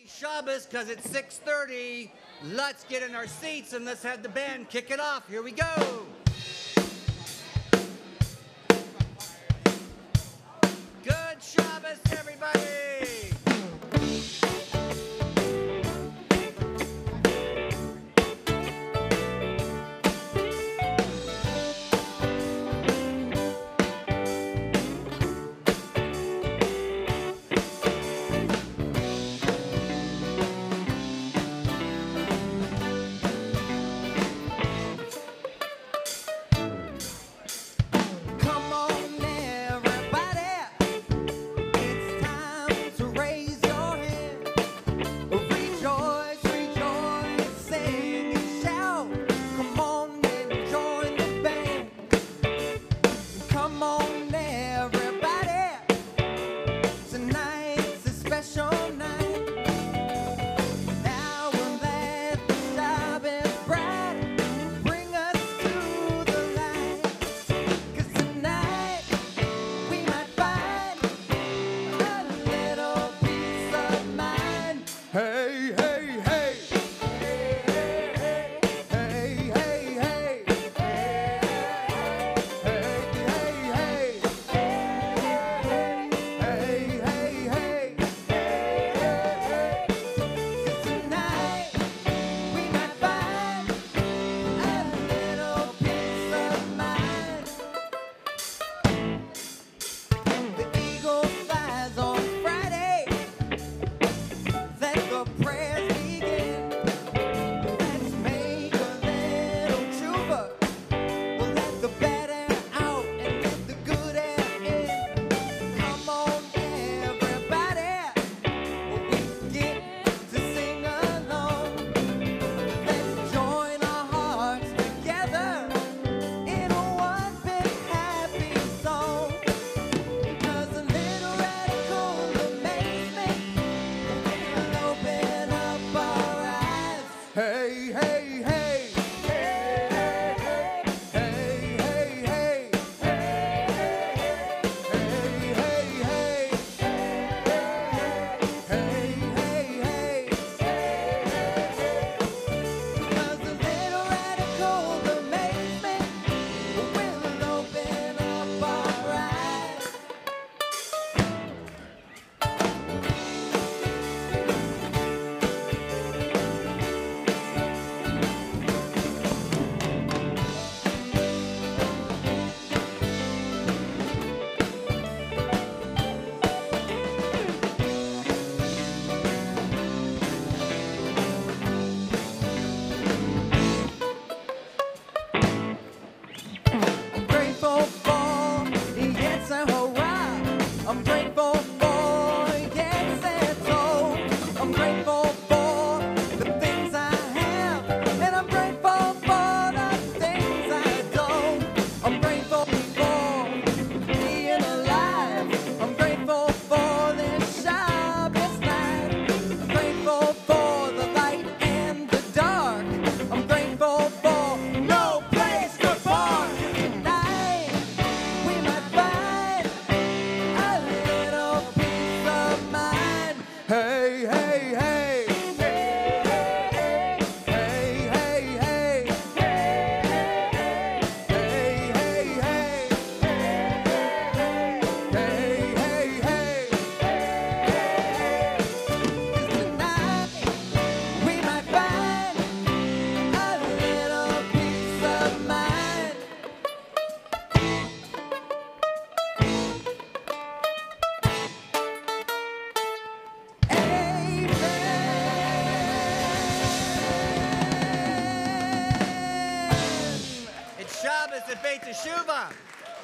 Shabbos because it's 6:30. Let's get in our seats and let's have the band kick it off. Here we go. Good Shabbos, everybody.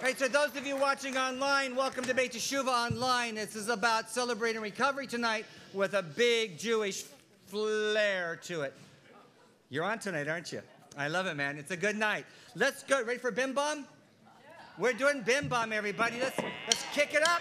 Right, so those of you watching online, welcome to Beit Teshuvah Online. This is about celebrating recovery tonight with a big Jewish flair to it. You're on tonight, aren't you? I love it, man. It's a good night. Let's go. Ready for Bim Bom? We're doing Bim Bom, everybody. Let's kick it up.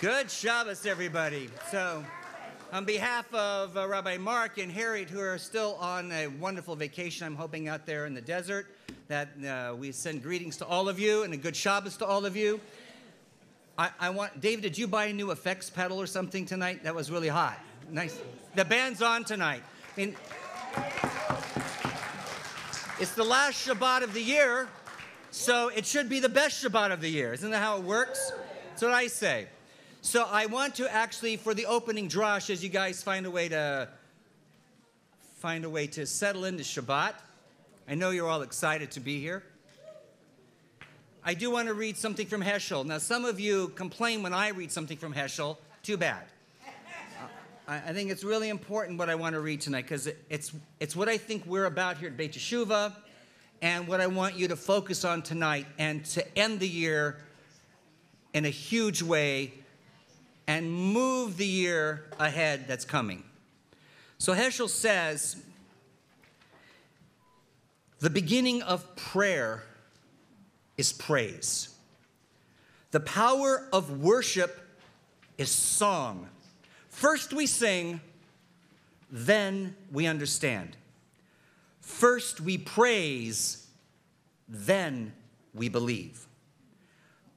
Good Shabbos, everybody. So, on behalf of Rabbi Mark and Harriet, who are still on a wonderful vacation, I'm hoping out there in the desert, that we send greetings to all of you and a good Shabbos to all of you. David, did you buy a new effects pedal or something tonight? That was really hot. Nice. The band's on tonight. It's the last Shabbat of the year, so it should be the best Shabbat of the year. Isn't that how it works? That's what I say. So I want to actually, for the opening drash, as you guys find a way to settle into Shabbat. I know you're all excited to be here. I do want to read something from Heschel. Now, some of you complain when I read something from Heschel. Too bad. I think it's really important what I want to read tonight, because it's what I think we're about here at Beit Teshuvah, and what I want you to focus on tonight, and to end the year in a huge way and move the year ahead that's coming. So Heschel says, the beginning of prayer is praise. The power of worship is song. First we sing, then we understand. First we praise, then we believe.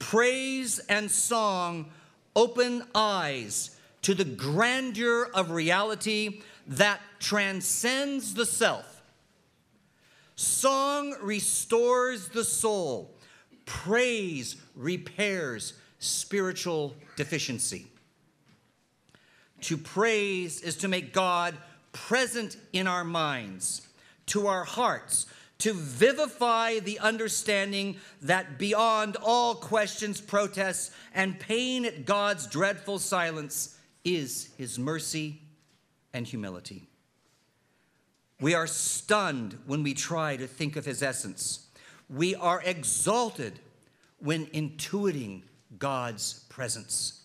Praise and song open eyes to the grandeur of reality that transcends the self. Song restores the soul. Praise repairs spiritual deficiency. To praise is to make God present in our minds, to our hearts, to vivify the understanding that beyond all questions, protests, and pain at God's dreadful silence is his mercy and humility. We are stunned when we try to think of his essence. We are exalted when intuiting God's presence.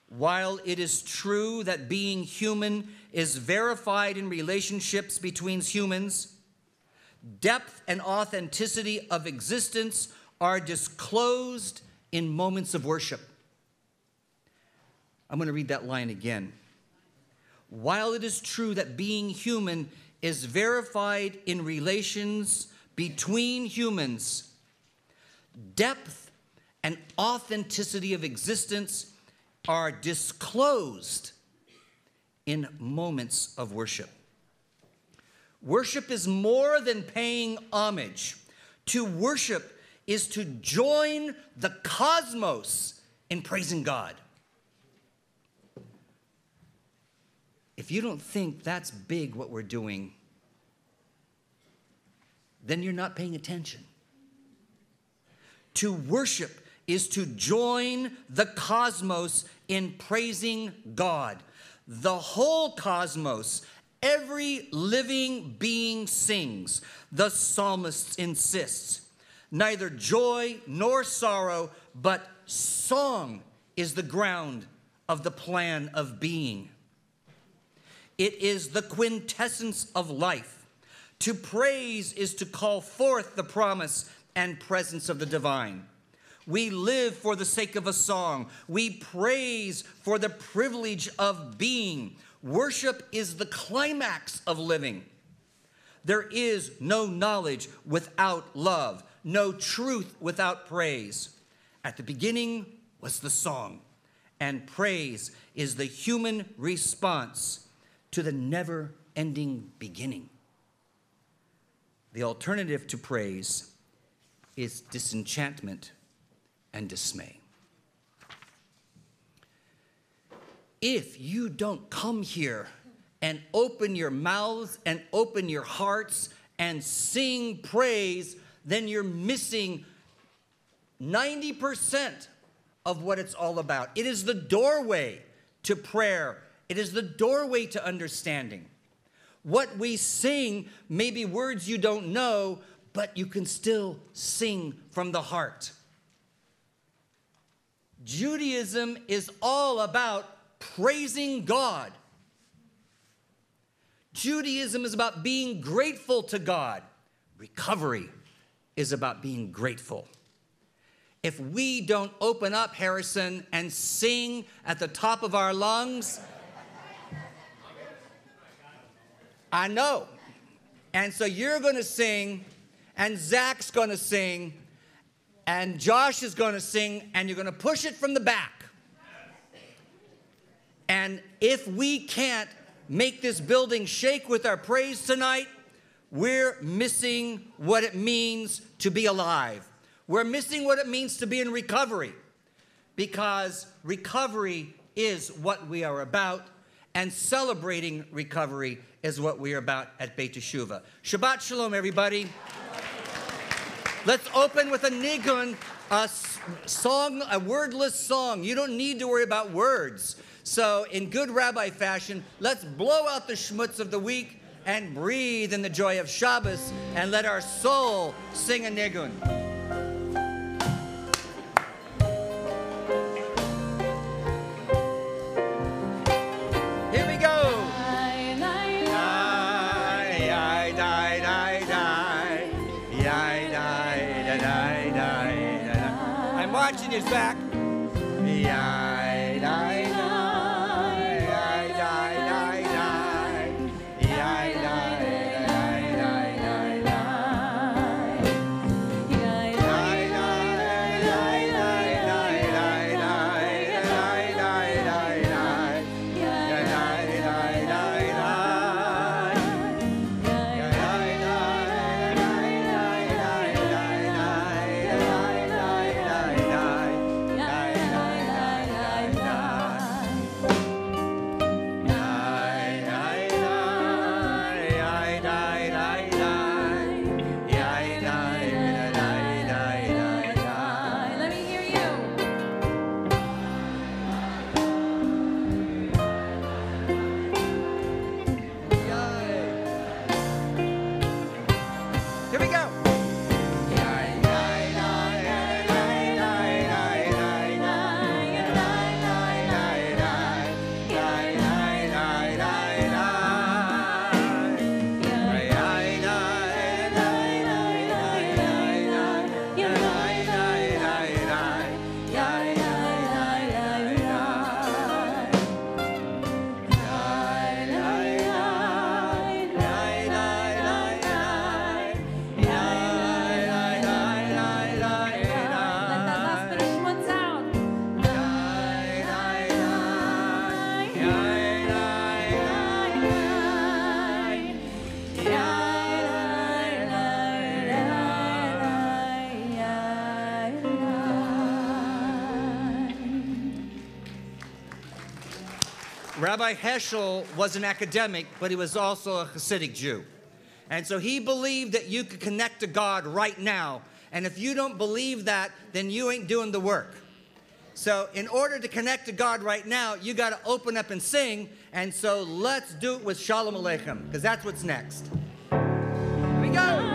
While it is true that being human is verified in relationships between humans, depth and authenticity of existence are disclosed in moments of worship. I'm going to read that line again. While it is true that being human is verified in relations between humans, depth and authenticity of existence are disclosed in moments of worship. Worship is more than paying homage. To worship is to join the cosmos in praising God. If you don't think that's big what we're doing, then you're not paying attention. To worship is to join the cosmos in praising God. The whole cosmos, every living being sings. The psalmist insists, neither joy nor sorrow, but song is the ground of the plan of being. It is the quintessence of life. To praise is to call forth the promise and presence of the divine. We live for the sake of a song. We praise for the privilege of being. Worship is the climax of living. There is no knowledge without love, no truth without praise. At the beginning was the song, and praise is the human response to the never-ending beginning. The alternative to praise is disenchantment and dismay. If you don't come here and open your mouths and open your hearts and sing praise, then you're missing 90% of what it's all about. It is the doorway to prayer. It is the doorway to understanding. What we sing may be words you don't know, but you can still sing from the heart. Judaism is all about praising God. Judaism is about being grateful to God. Recovery is about being grateful. if we don't open up, Harrison, and sing at the top of our lungs? I know. And so you're going to sing, and Zach's going to sing, and Josh is going to sing, and you're going to push it from the back. And if we can't make this building shake with our praise tonight, we're missing what it means to be alive. We're missing what it means to be in recovery, because recovery is what we are about, and celebrating recovery is what we are about at Beit Teshuvah. Shabbat Shalom, everybody. Let's open with a nigun, a song, a wordless song. You don't need to worry about words. So in good rabbi fashion, let's blow out the schmutz of the week and breathe in the joy of Shabbos, and let our soul sing a nigun. Here we go. I'm watching you, Zach. Rabbi Heschel was an academic, but he was also a Hasidic Jew. And so he believed that you could connect to God right now. And if you don't believe that, then you ain't doing the work. So in order to connect to God right now, you got to open up and sing. And so let's do it with Shalom Aleichem, because that's what's next. Here we go.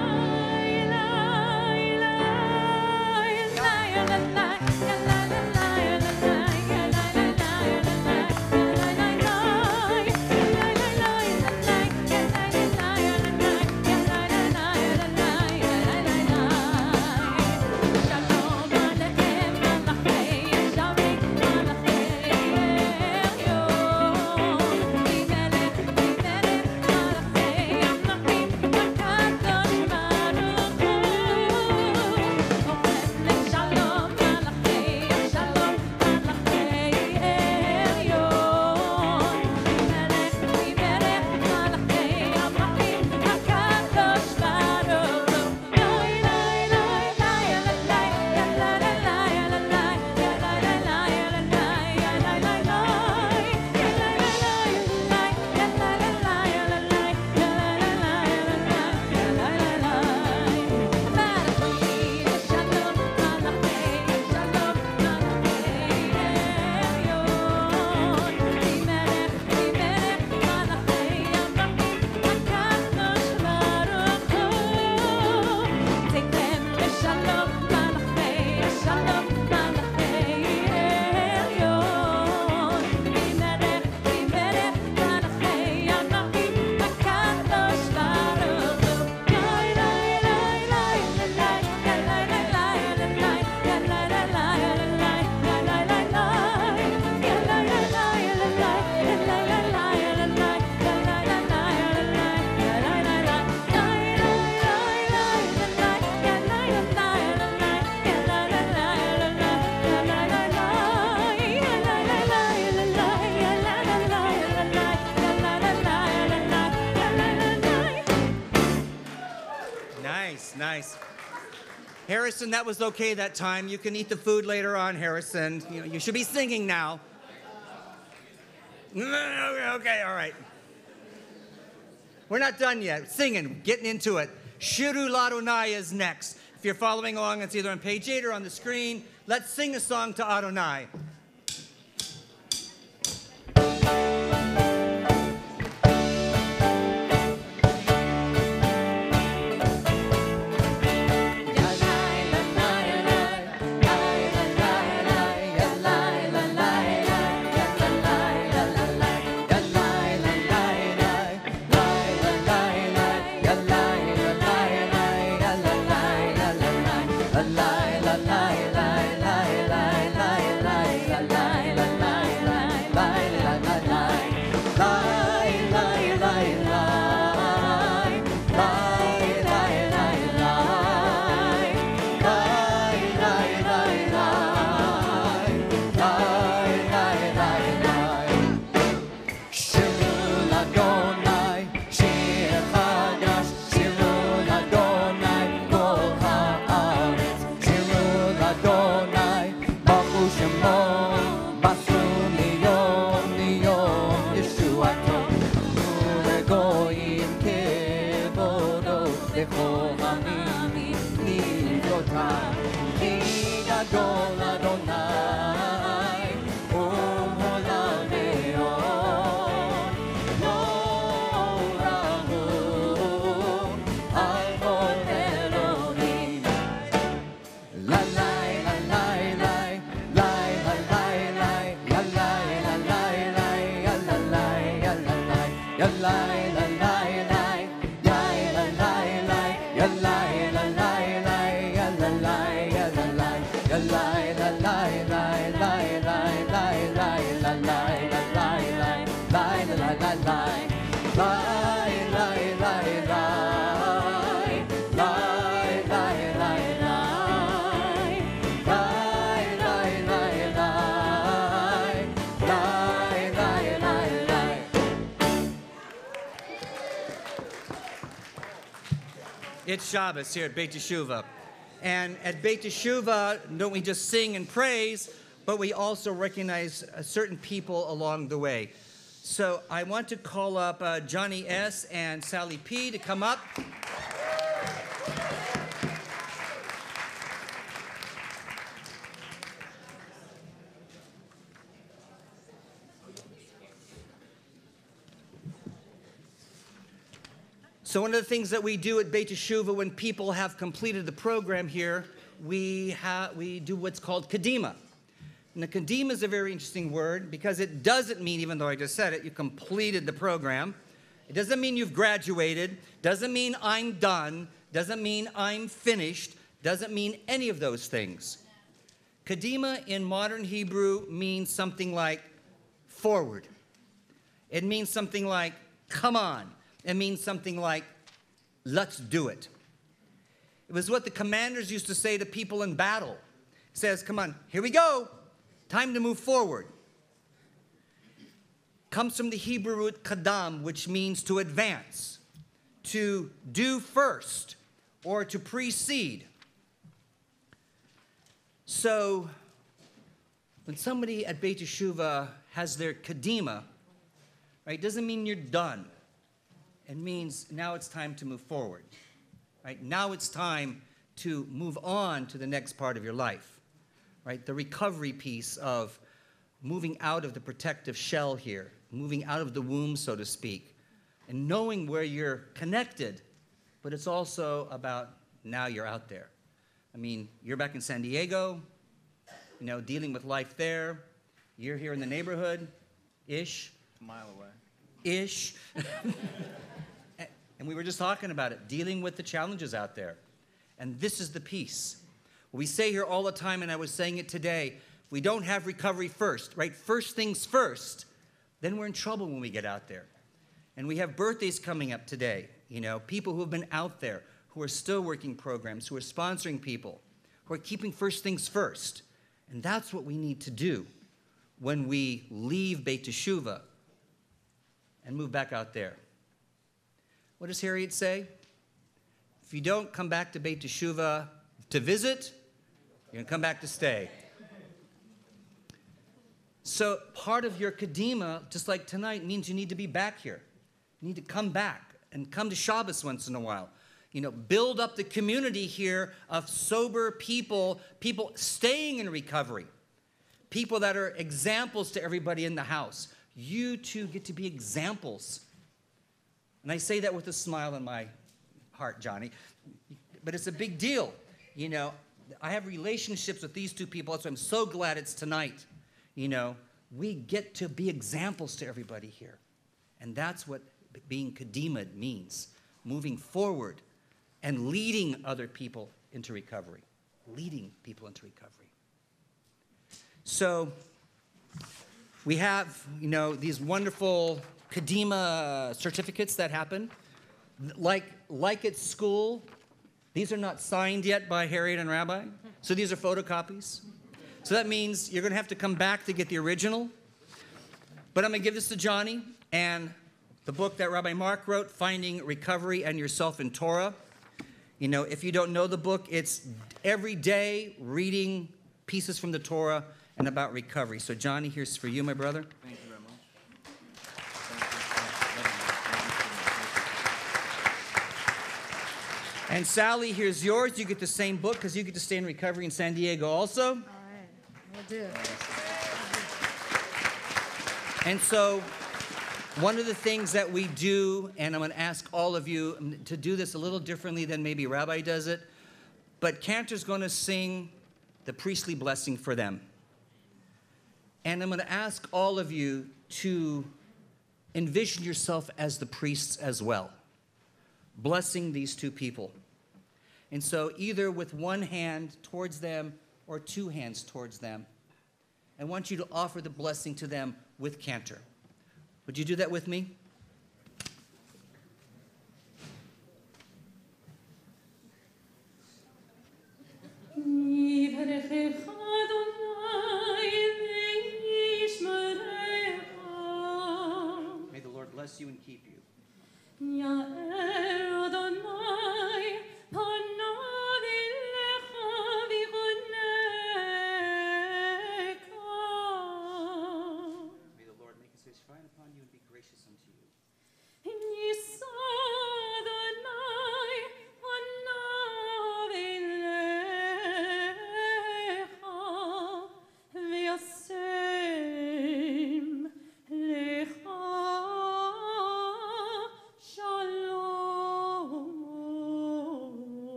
Nice, nice. Harrison, that was okay that time. You can eat the food later on, Harrison. You should be singing now. Okay, all right. We're not done yet. Singing, getting into it. Shiru Ladonai is next. If you're following along, it's either on page 8 or on the screen. Let's sing a song to Adonai. It's Shabbos here at Beit Teshuvah. And at Beit Teshuvah, don't we just sing and praise, but we also recognize certain people along the way. So I want to call up Johnny S. and Sally P. to come up. So one of the things that we do at Beit Teshuvah when people have completed the program here, we do what's called kadima. And the kadima is a very interesting word because it doesn't mean, even though I just said it, you completed the program. It doesn't mean you've graduated, doesn't mean I'm done, doesn't mean I'm finished, doesn't mean any of those things. Kadima in modern Hebrew means something like forward. It means something like come on. It means something like, let's do it. It was what the commanders used to say to people in battle. It says, come on, here we go. Time to move forward. Comes from the Hebrew root kadam, which means to advance, to do first, or to precede. So, when somebody at Beit Teshuvah has their kadima, right, doesn't mean you're done. It means now it's time to move forward. Right? Now it's time to move on to the next part of your life. Right? The recovery piece of moving out of the protective shell here, moving out of the womb, so to speak, and knowing where you're connected, but it's also about now you're out there. I mean, you're back in San Diego, dealing with life there. You're here in the neighborhood-ish. A mile away. Ish. And we were just talking about it, dealing with the challenges out there. And this is the piece. We say here all the time, and I was saying it today, if we don't have recovery first, right? First things first, then we're in trouble when we get out there. And we have birthdays coming up today, people who have been out there, who are still working programs, who are sponsoring people, who are keeping first things first. And that's what we need to do when we leave Beit Teshuvah and move back out there. What does Harriet say? If you don't come back to Beit Teshuvah to visit, you're going to come back to stay. So part of your Kadima, just like tonight, means you need to be back here. You need to come back and come to Shabbos once in a while. You know, build up the community here of sober people, people staying in recovery, people that are examples to everybody in the house. You too get to be examples. And I say that with a smile in my heart, Johnny. But it's a big deal. You know, I have relationships with these two people. That's why I'm so glad it's tonight. You know, we get to be examples to everybody here. And that's what being Kadima means. Moving forward and leading other people into recovery. Leading people into recovery. So we have, you know, these wonderful Kadima certificates that happen. Like at school, these are not signed yet by Harriet and Rabbi. So these are photocopies. So that means you're going to have to come back to get the original. But I'm going to give this to Johnny and the book that Rabbi Mark wrote, Finding Recovery and Yourself in Torah. You know, if you don't know the book, it's every day reading pieces from the Torah and about recovery. So Johnny, here's for you, my brother. Thank you very much. And Sally, here's yours. You get the same book because you get to stay in recovery in San Diego also. All right, we'll do. And so one of the things that we do, and I'm going to ask all of you to do this a little differently than maybe Rabbi does it, but Cantor's going to sing the priestly blessing for them. And I'm going to ask all of you to envision yourself as the priests as well, blessing these two people. And so either with one hand towards them or two hands towards them, I want you to offer the blessing to them with Cantor. Would you do that with me? May the Lord bless you and keep you. Shine upon you and be gracious unto you. May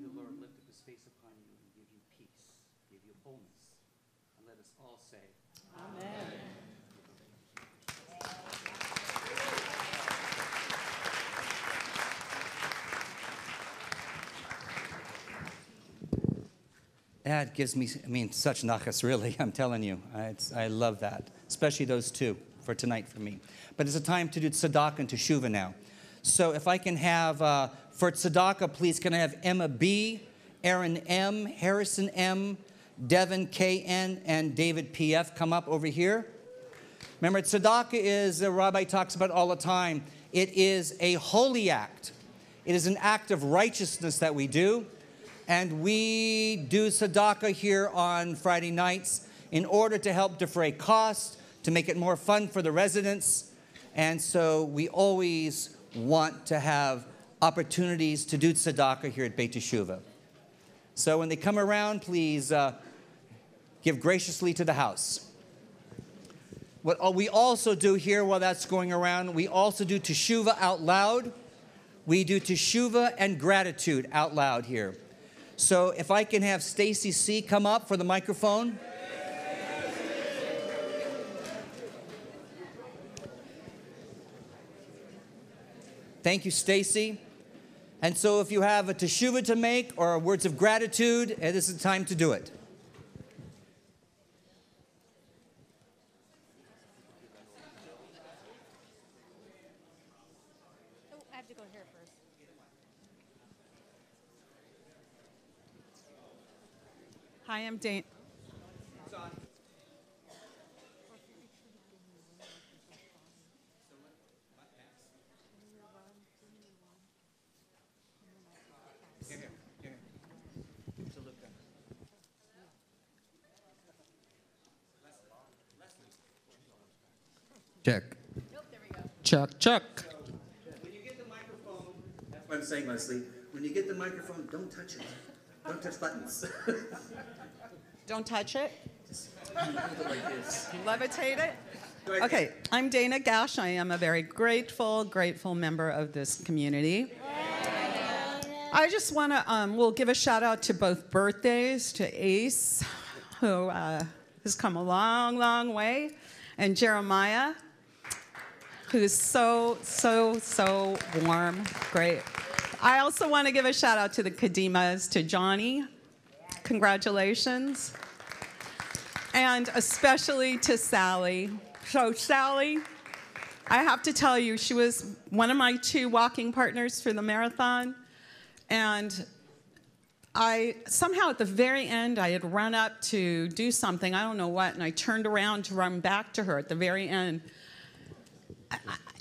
the Lord lift up his face upon you and give you peace, give you wholeness. And let us all say, Amen. That gives me, such nachas, really, I'm telling you. I love that, especially those two for tonight for me. But it's a time to do tzedakah and teshuvah now. So if I can have, for tzedakah, please, can I have Emma B., Aaron M., Harrison M., Devin K.N., and David P.F. come up over here. Remember, tzedakah is, the rabbi talks about all the time, it is a holy act. It is an act of righteousness that we do. And we do tzedakah here on Friday nights in order to help defray costs, to make it more fun for the residents. And so we always want to have opportunities to do tzedakah here at Beit Teshuvah. So when they come around, please give graciously to the house. What we also do here while that's going around, we also do teshuvah out loud. We do teshuvah and gratitude out loud here. So if I can have Stacy C. come up for the microphone. Thank you, Stacy. And so if you have a teshuvah to make or words of gratitude, this is the time to do it. Oh, I have to go here first. Hi, I'm Dane. check. Nope, there we go. Check. When you get the microphone, that's what I'm saying, Leslie. When you get the microphone, don't touch it. Don't touch buttons. Don't touch it. Just hold it like this. Levitate it. Go ahead. Okay, I'm Dana Gash. I am a very grateful member of this community. I just want to, we'll give a shout out to both birthdays, to Ace, who has come a long, long way, and Jeremiah, who's so warm, great. I also want to give a shout out to the Kadimas, to Johnny, congratulations, and especially to Sally. So Sally, I have to tell you, she was one of my 2 walking partners for the marathon. And I somehow at the very end, I had run up to do something, I don't know what, and I turned around to run back to her at the very end.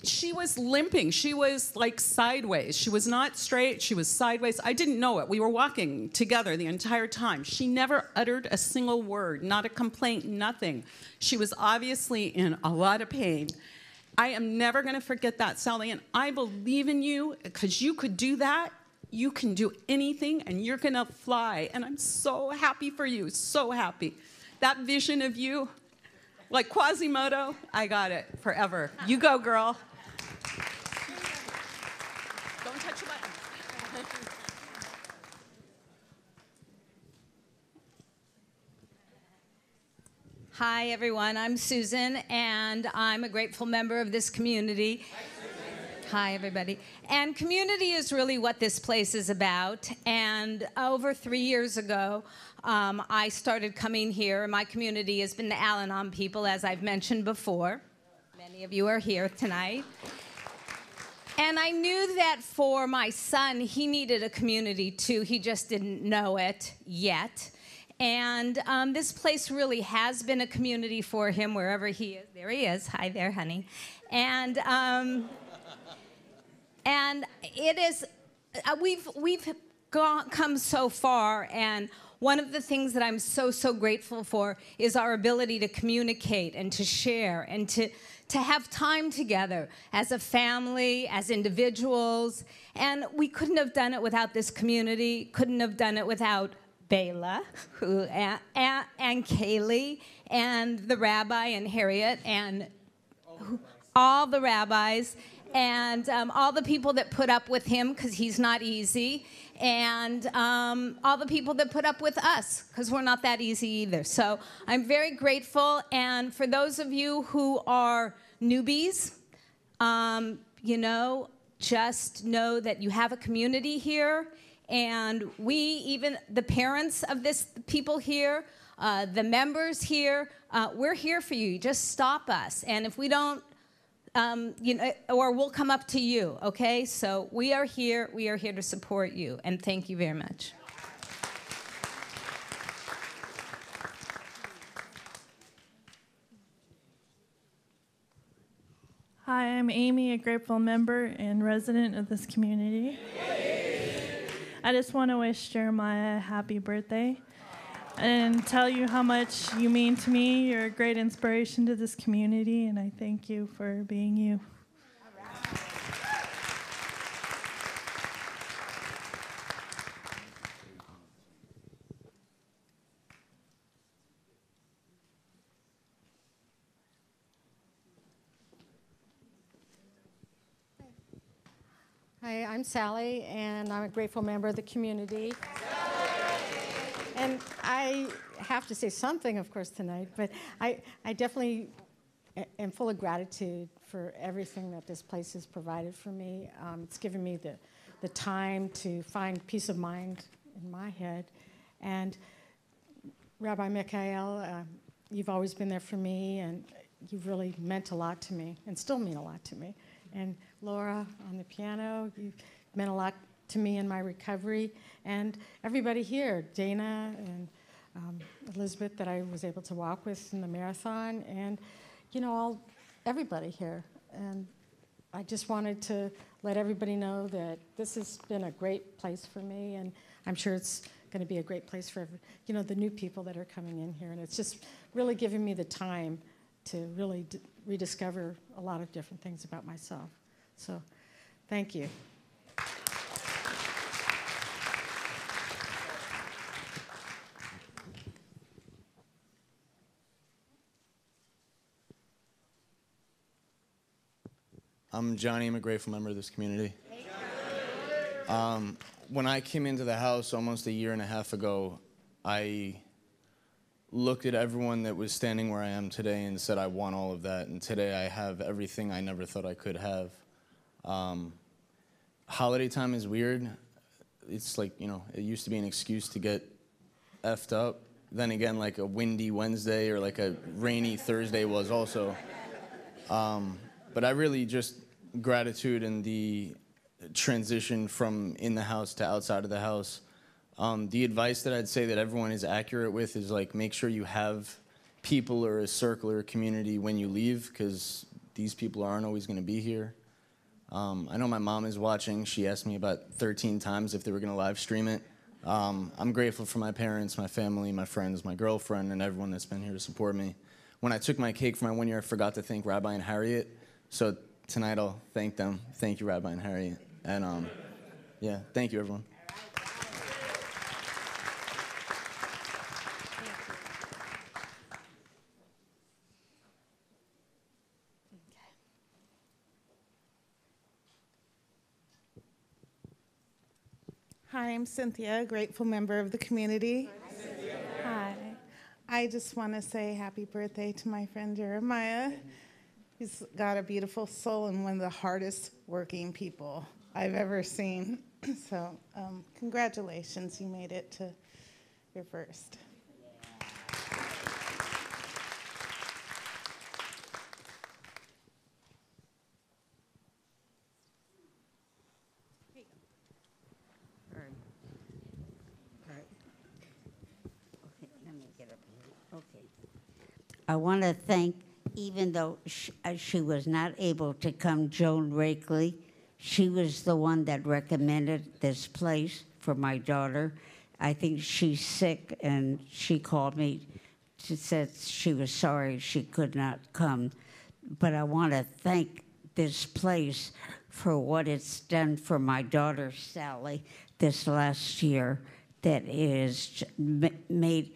She was limping. She was like sideways. She was not straight. She was sideways. I didn't know it. We were walking together the entire time. She never uttered a single word, not a complaint, nothing. She was obviously in a lot of pain. I am never going to forget that, Sally, and I believe in you because you could do that. You can do anything, and you're going to fly. And I'm so happy for you, so happy. That vision of you, like Quasimodo, I got it forever. You go, girl. Don't touch your button. Hi, everyone. I'm Susan, and I'm a grateful member of this community. Hi, everybody. And community is really what this place is about. And over 3 years ago, I started coming here. My community has been the Al-Anon people, as I've mentioned before. Many of you are here tonight. And I knew that for my son, he needed a community too. He just didn't know it yet. And this place really has been a community for him wherever he is. There he is. Hi there, honey. And it is, we've come so far, and one of the things that I'm so grateful for is our ability to communicate and to share and to have time together as a family, as individuals. And we couldn't have done it without this community, couldn't have done it without Bela and Kaylee and the rabbi and Harriet and all the rabbis. And all the people that put up with him, because he's not easy, and all the people that put up with us, because we're not that easy either. So I'm very grateful, and for those of you who are newbies, you know, just know that you have a community here, and we, even the parents of this people here, the members here, we're here for you. Just stop us, and if we don't, you know, or we'll come up to you, okay? So we are here to support you, and thank you very much. Hi, I'm Amy, a grateful member and resident of this community. I just want to wish Jeremiah a happy birthday and tell you how much you mean to me. You're a great inspiration to this community, and I thank you for being you. Hi, I'm Sally, and I'm a grateful member of the community. And I have to say something, of course, tonight, but I definitely am full of gratitude for everything that this place has provided for me. It's given me the time to find peace of mind in my head. And Rabbi Mikhael, you've always been there for me, and you've really meant a lot to me, and still mean a lot to me. And Laura on the piano, you've meant a lot to me in my recovery, and everybody here, Dana and Elizabeth that I was able to walk with in the marathon, and you know, everybody here. And I just wanted to let everybody know that this has been a great place for me, and I'm sure it's going to be a great place for the new people that are coming in here. And it's just really giving me the time to really rediscover a lot of different things about myself. So thank you. I'm Johnny. I'm a grateful member of this community. When I came into the house almost a year and a half ago, I looked at everyone that was standing where I am today and said, I want all of that. And today I have everything I never thought I could have. Holiday time is weird. It's like, you know, it used to be an excuse to get effed up. Then again, like a windy Wednesday or like a rainy Thursday was also. But I really just gratitude in the transition from in the house to outside of the house. The advice that I'd say that everyone is accurate with is like make sure you have people or a circle or a community when you leave, because these people aren't always going to be here. I know my mom is watching. She asked me about 13 times if they were going to live stream it. I'm grateful for my parents, my family, my friends, my girlfriend, and everyone that's been here to support me. When I took my cake for my 1 year, I forgot to thank Rabbi and Harriet. So tonight I'll thank them. Thank you, Rabbi and Harriet. And yeah, thank you, everyone. Hi, I'm Cynthia, a grateful member of the community. Hi. I just want to say happy birthday to my friend Jeremiah. He's got a beautiful soul and one of the hardest working people I've ever seen. So congratulations, you made it to your first. I want to thank, even though she was not able to come, Joan Rakely. She was the one that recommended this place for my daughter. I think she's sick, and she called me. She said she was sorry she could not come. But I want to thank this place for what it's done for my daughter, Sally, this last year, that it has made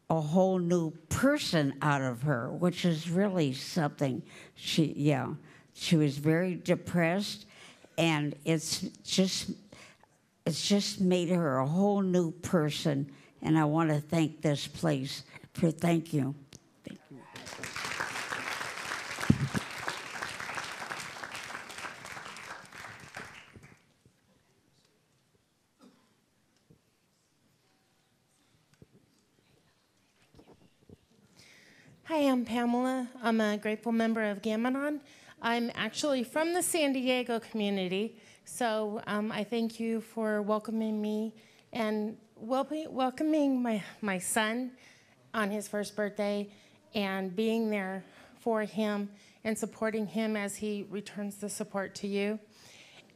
a whole new person out of her, which is really something. She was very depressed, and it's just made her a whole new person. And I want to thank this place for thank you. Thank you. Hi, I'm Pamela. I'm a grateful member of Gamanon. I'm actually from the San Diego community, so I thank you for welcoming me and welcoming my son on his first birthday and being there for him and supporting him as he returns the support to you.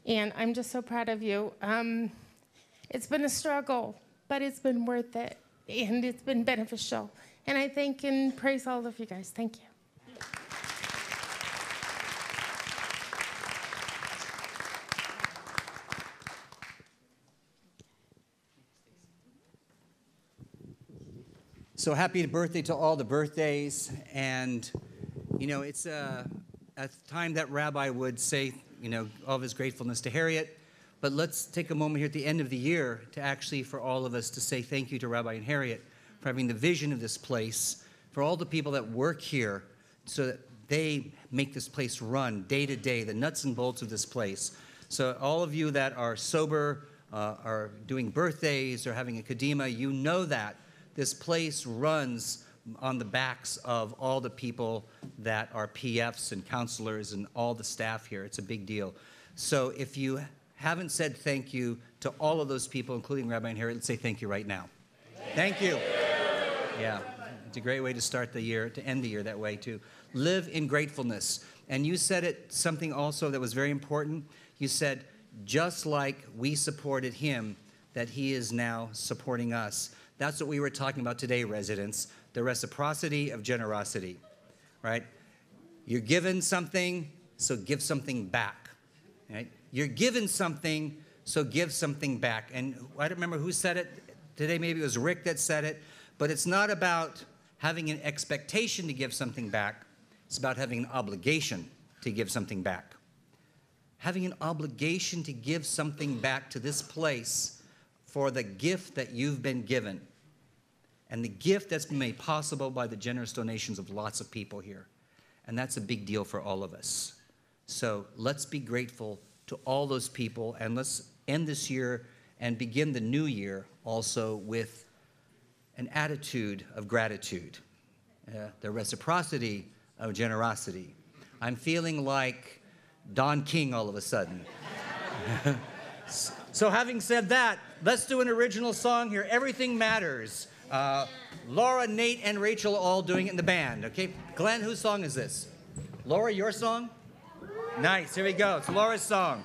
And I'm just so proud of you. It's been a struggle, but it's been worth it, and it's been beneficial. And I thank and praise all of you guys. Thank you. So happy birthday to all the birthdays. And, you know, it's a time that Rabbi would say, you know, all of his gratefulness to Harriet. But let's take a moment here at the end of the year to actually, for all of us, to say thank you to Rabbi and Harriet for having the vision of this place, for all the people that work here so that they make this place run day to day, the nuts and bolts of this place. So all of you that are sober, are doing birthdays, or having a kadima, you know that this place runs on the backs of all the people that are PFs and counselors and all the staff here. It's a big deal. So if you haven't said thank you to all of those people, including Rabbi and Harriet, let's say thank you right now. Thank you. Yeah, it's a great way to start the year, to end the year that way, to live in gratefulness. And you said it something also that was very important. You said, just like we supported him, that he is now supporting us. That's what we were talking about today, residents, the reciprocity of generosity, right? You're given something, so give something back. Right? You're given something, so give something back. And I don't remember who said it today. Maybe it was Rick that said it. But it's not about having an expectation to give something back. It's about having an obligation to give something back. Having an obligation to give something back to this place for the gift that you've been given. And the gift that's been made possible by the generous donations of lots of people here. And that's a big deal for all of us. So let's be grateful to all those people, and let's end this year and begin the new year also with an attitude of gratitude, the reciprocity of generosity. I'm feeling like Don King all of a sudden. So having said that, let's do an original song here. Everything Matters. Laura, Nate, and Rachel are all doing it in the band, okay? Glenn, whose song is this? Laura, your song? Nice, here we go. It's Laura's song.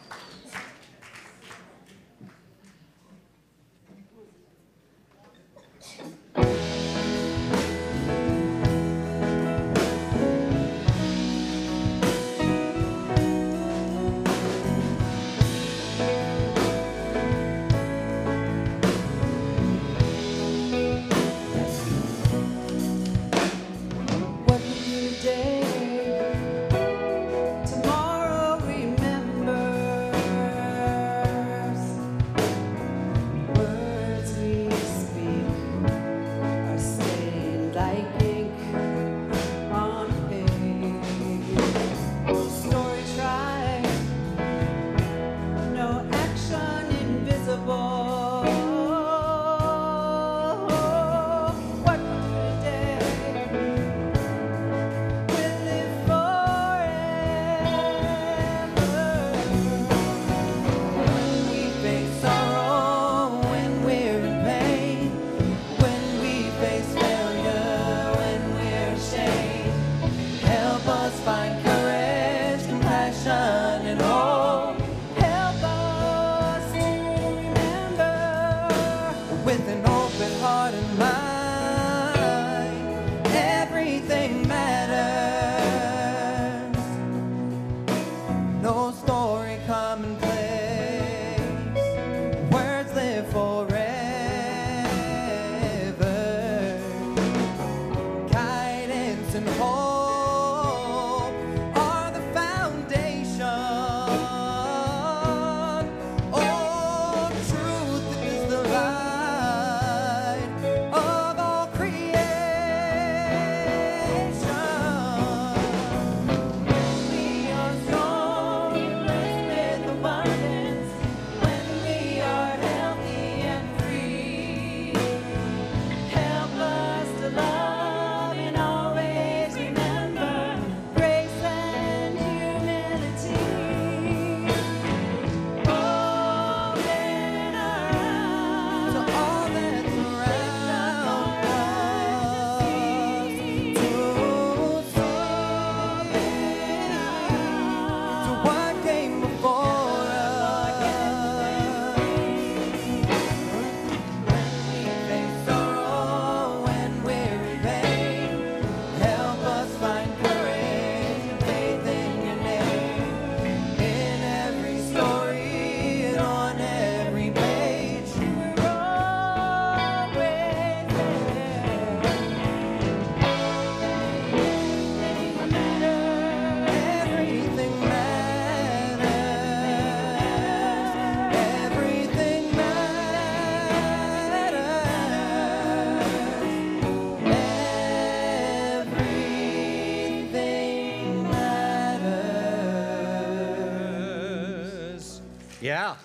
Yeah.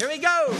Here we go.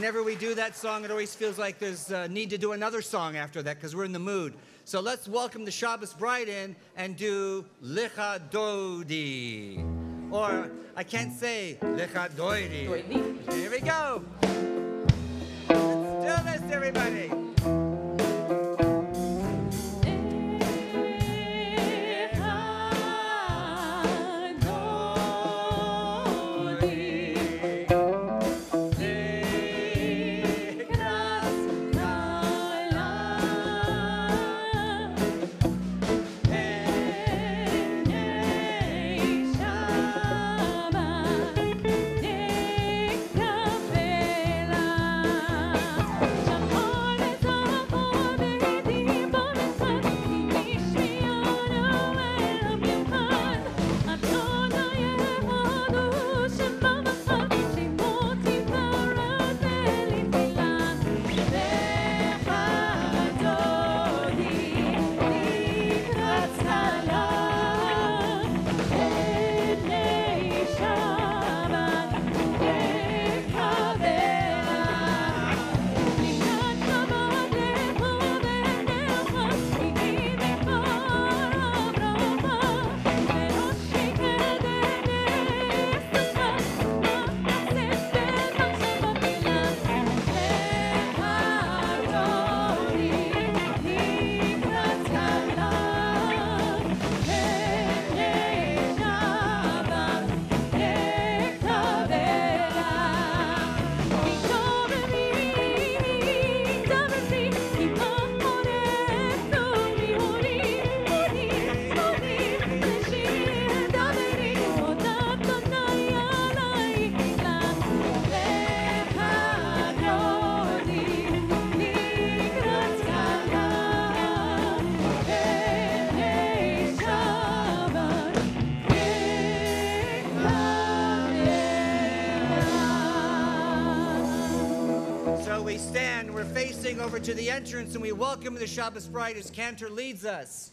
Whenever we do that song, it always feels like there's a need to do another song after that because we're in the mood. So let's welcome the Shabbos bride in and do Licha Dodi. Or I can't say Licha Doidi. Here we go. Let's do this, everybody. Shabbat blessing over to the entrance, and we welcome the Shabbos bride as Cantor leads us.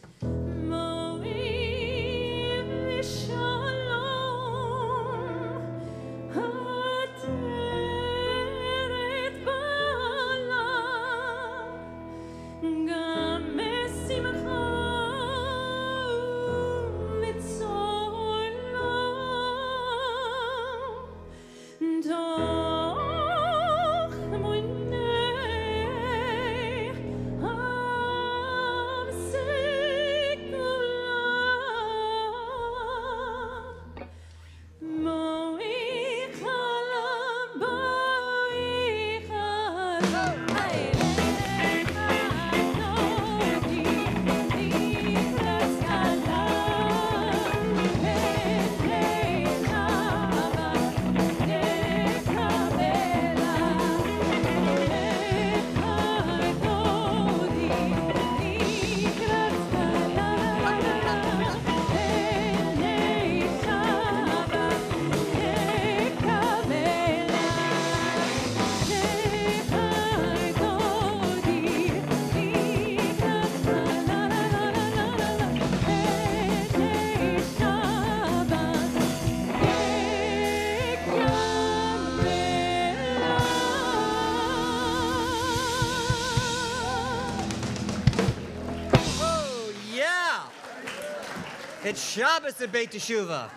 It's Shabbos at Beit Teshuvah.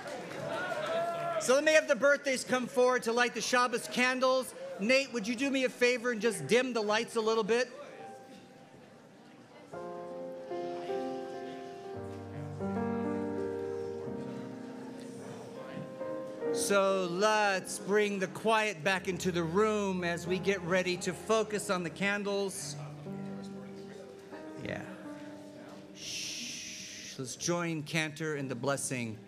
So let me have the birthdays come forward to light the Shabbos candles. Nate, would you do me a favor and just dim the lights a little bit? So let's bring the quiet back into the room as we get ready to focus on the candles. Yeah. Let's join Cantor in the blessing.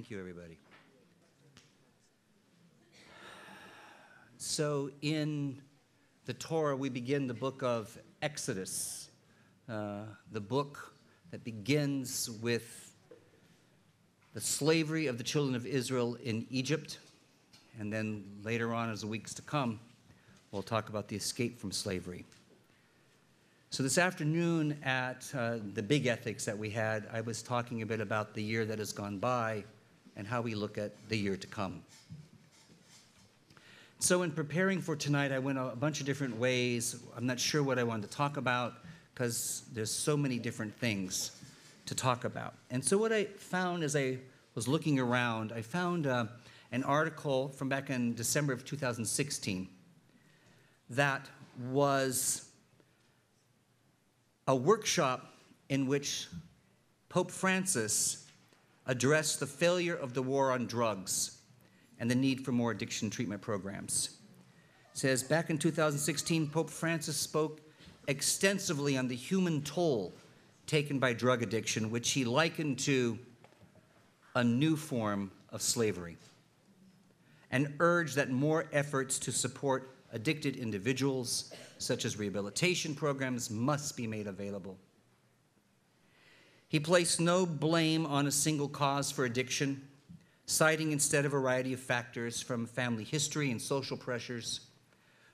Thank you, everybody. So in the Torah, we begin the book of Exodus, the book that begins with the slavery of the children of Israel in Egypt. And then later on, as the weeks to come, we'll talk about the escape from slavery. So this afternoon at the big ethics that we had, I was talking a bit about the year that has gone by and how we look at the year to come. So in preparing for tonight, I went a bunch of different ways. I'm not sure what I wanted to talk about because there's so many different things to talk about. And so what I found as I was looking around, I found an article from back in December of 2016 that was a workshop in which Pope Francis addressed the failure of the war on drugs and the need for more addiction treatment programs. It says, back in 2016, Pope Francis spoke extensively on the human toll taken by drug addiction, which he likened to a new form of slavery, and urged that more efforts to support addicted individuals, such as rehabilitation programs, must be made available. He placed no blame on a single cause for addiction, citing instead a variety of factors from family history and social pressures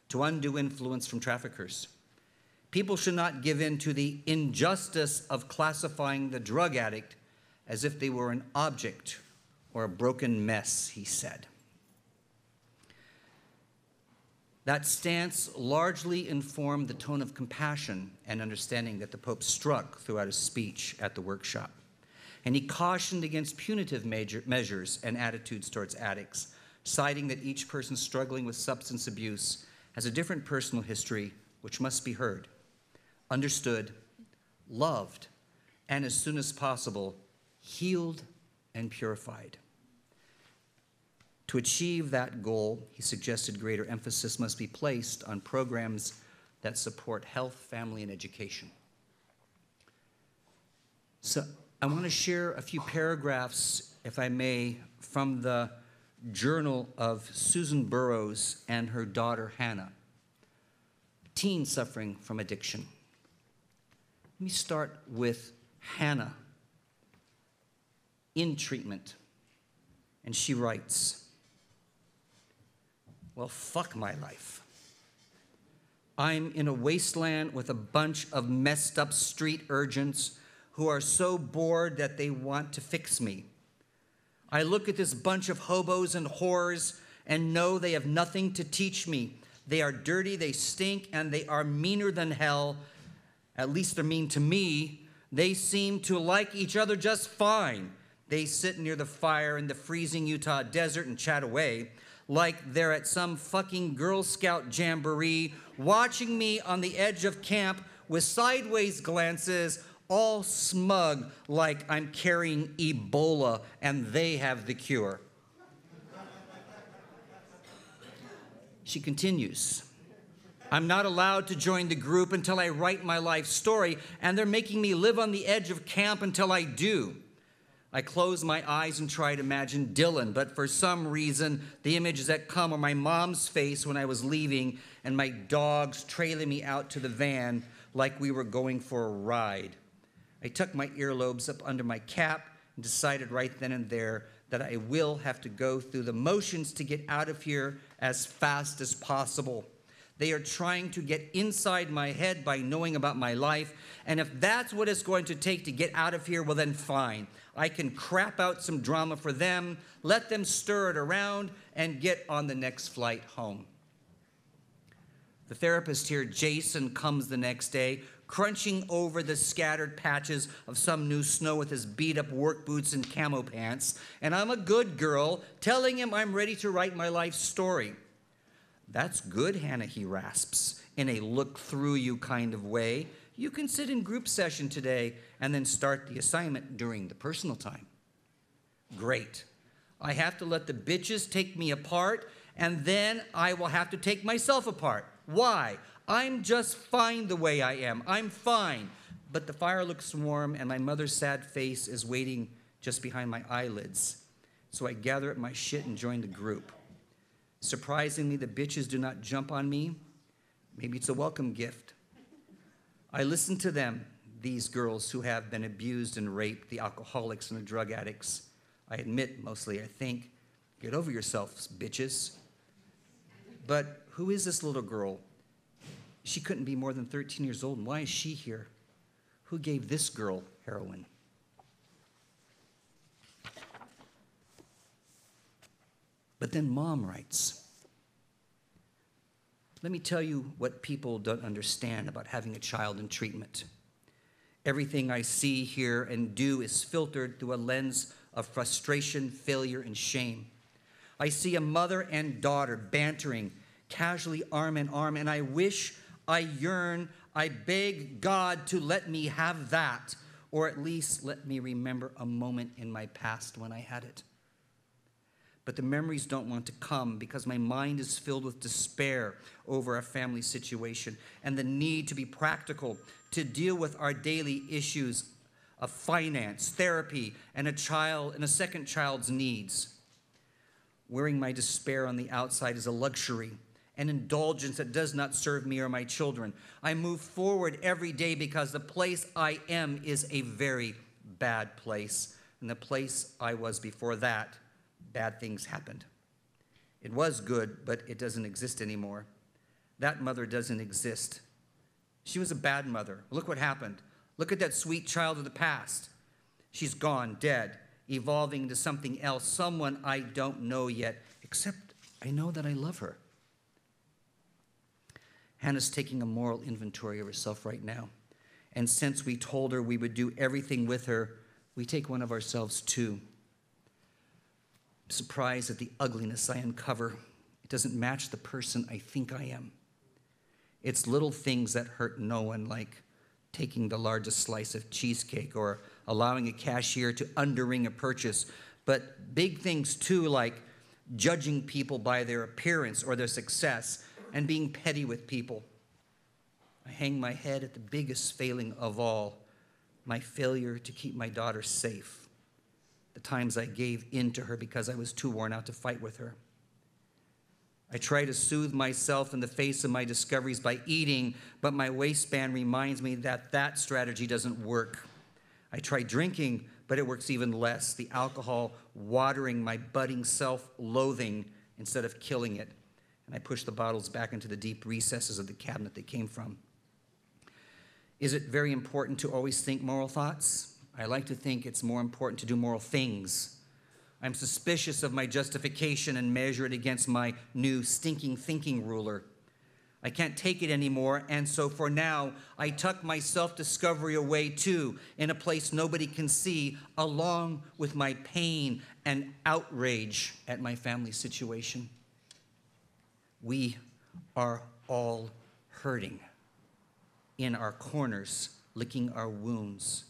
to undue influence from traffickers. People should not give in to the injustice of classifying the drug addict as if they were an object or a broken mess, he said. That stance largely informed the tone of compassion and understanding that the Pope struck throughout his speech at the workshop. And he cautioned against punitive measures and attitudes towards addicts, citing that each person struggling with substance abuse has a different personal history which must be heard, understood, loved, and as soon as possible, healed and purified. To achieve that goal, he suggested greater emphasis must be placed on programs that support health, family, and education. So I want to share a few paragraphs, if I may, from the journal of Susan Burroughs and her daughter, Hannah, a teen suffering from addiction. Let me start with Hannah in treatment. And she writes, well, fuck my life. I'm in a wasteland with a bunch of messed up street urchins who are so bored that they want to fix me. I look at this bunch of hobos and whores and know they have nothing to teach me. They are dirty, they stink, and they are meaner than hell. At least they're mean to me. They seem to like each other just fine. They sit near the fire in the freezing Utah desert and chat away like they're at some fucking Girl Scout jamboree, watching me on the edge of camp with sideways glances, all smug like I'm carrying Ebola and they have the cure. She continues, I'm not allowed to join the group until I write my life story, and they're making me live on the edge of camp until I do. I close my eyes and try to imagine Dylan, but for some reason, the images that come are my mom's face when I was leaving and my dogs trailing me out to the van like we were going for a ride. I tucked my earlobes up under my cap and decided right then and there that I will have to go through the motions to get out of here as fast as possible. They are trying to get inside my head by knowing about my life, and if that's what it's going to take to get out of here, well then fine. I can crap out some drama for them, let them stir it around, and get on the next flight home. The therapist here, Jason, comes the next day, crunching over the scattered patches of some new snow with his beat-up work boots and camo pants, and I'm a good girl, telling him I'm ready to write my life story. That's good, Hannah, he rasps, in a look-through-you kind of way. You can sit in group session today and then start the assignment during the personal time. Great. I have to let the bitches take me apart, and then I will have to take myself apart. Why? I'm just fine the way I am. I'm fine. But the fire looks warm, and my mother's sad face is waiting just behind my eyelids. so I gather up my shit and join the group. Surprisingly, the bitches do not jump on me. Maybe it's a welcome gift. I listen to them, these girls who have been abused and raped, the alcoholics and the drug addicts. I admit, mostly, I think, get over yourselves, bitches. But who is this little girl? She couldn't be more than 13 years old, and why is she here? Who gave this girl heroin? But then Mom writes, let me tell you what people don't understand about having a child in treatment. Everything I see, hear, and do is filtered through a lens of frustration, failure, and shame. I see a mother and daughter bantering, casually arm in arm, and I wish, I yearn, I beg God to let me have that, or at least let me remember a moment in my past when I had it. But the memories don't want to come because my mind is filled with despair over our family situation and the need to be practical, to deal with our daily issues of finance, therapy, and a second child's needs. Wearing my despair on the outside is a luxury, an indulgence that does not serve me or my children. I move forward every day because the place I am is a very bad place, and the place I was before that, bad things happened. It was good, but it doesn't exist anymore. That mother doesn't exist. She was a bad mother. Look what happened. Look at that sweet child of the past. She's gone, dead, evolving into something else, someone I don't know yet, except I know that I love her. Hannah's taking a moral inventory of herself right now. And since we told her we would do everything with her, we take one of ourselves too. I'm surprised at the ugliness I uncover. It doesn't match the person I think I am. It's little things that hurt no one, like taking the largest slice of cheesecake or allowing a cashier to underring a purchase. But big things too, like judging people by their appearance or their success and being petty with people. I hang my head at the biggest failing of all, my failure to keep my daughter safe. The times I gave in to her because I was too worn out to fight with her. I try to soothe myself in the face of my discoveries by eating, but my waistband reminds me that that strategy doesn't work. I try drinking, but it works even less, the alcohol watering my budding self-loathing instead of killing it. And I push the bottles back into the deep recesses of the cabinet they came from. Is it very important to always think moral thoughts? I like to think it's more important to do moral things. I'm suspicious of my justification and measure it against my new stinking thinking ruler. I can't take it anymore, and so for now, I tuck my self-discovery away too, in a place nobody can see, along with my pain and outrage at my family situation. We are all hurting in our corners, licking our wounds.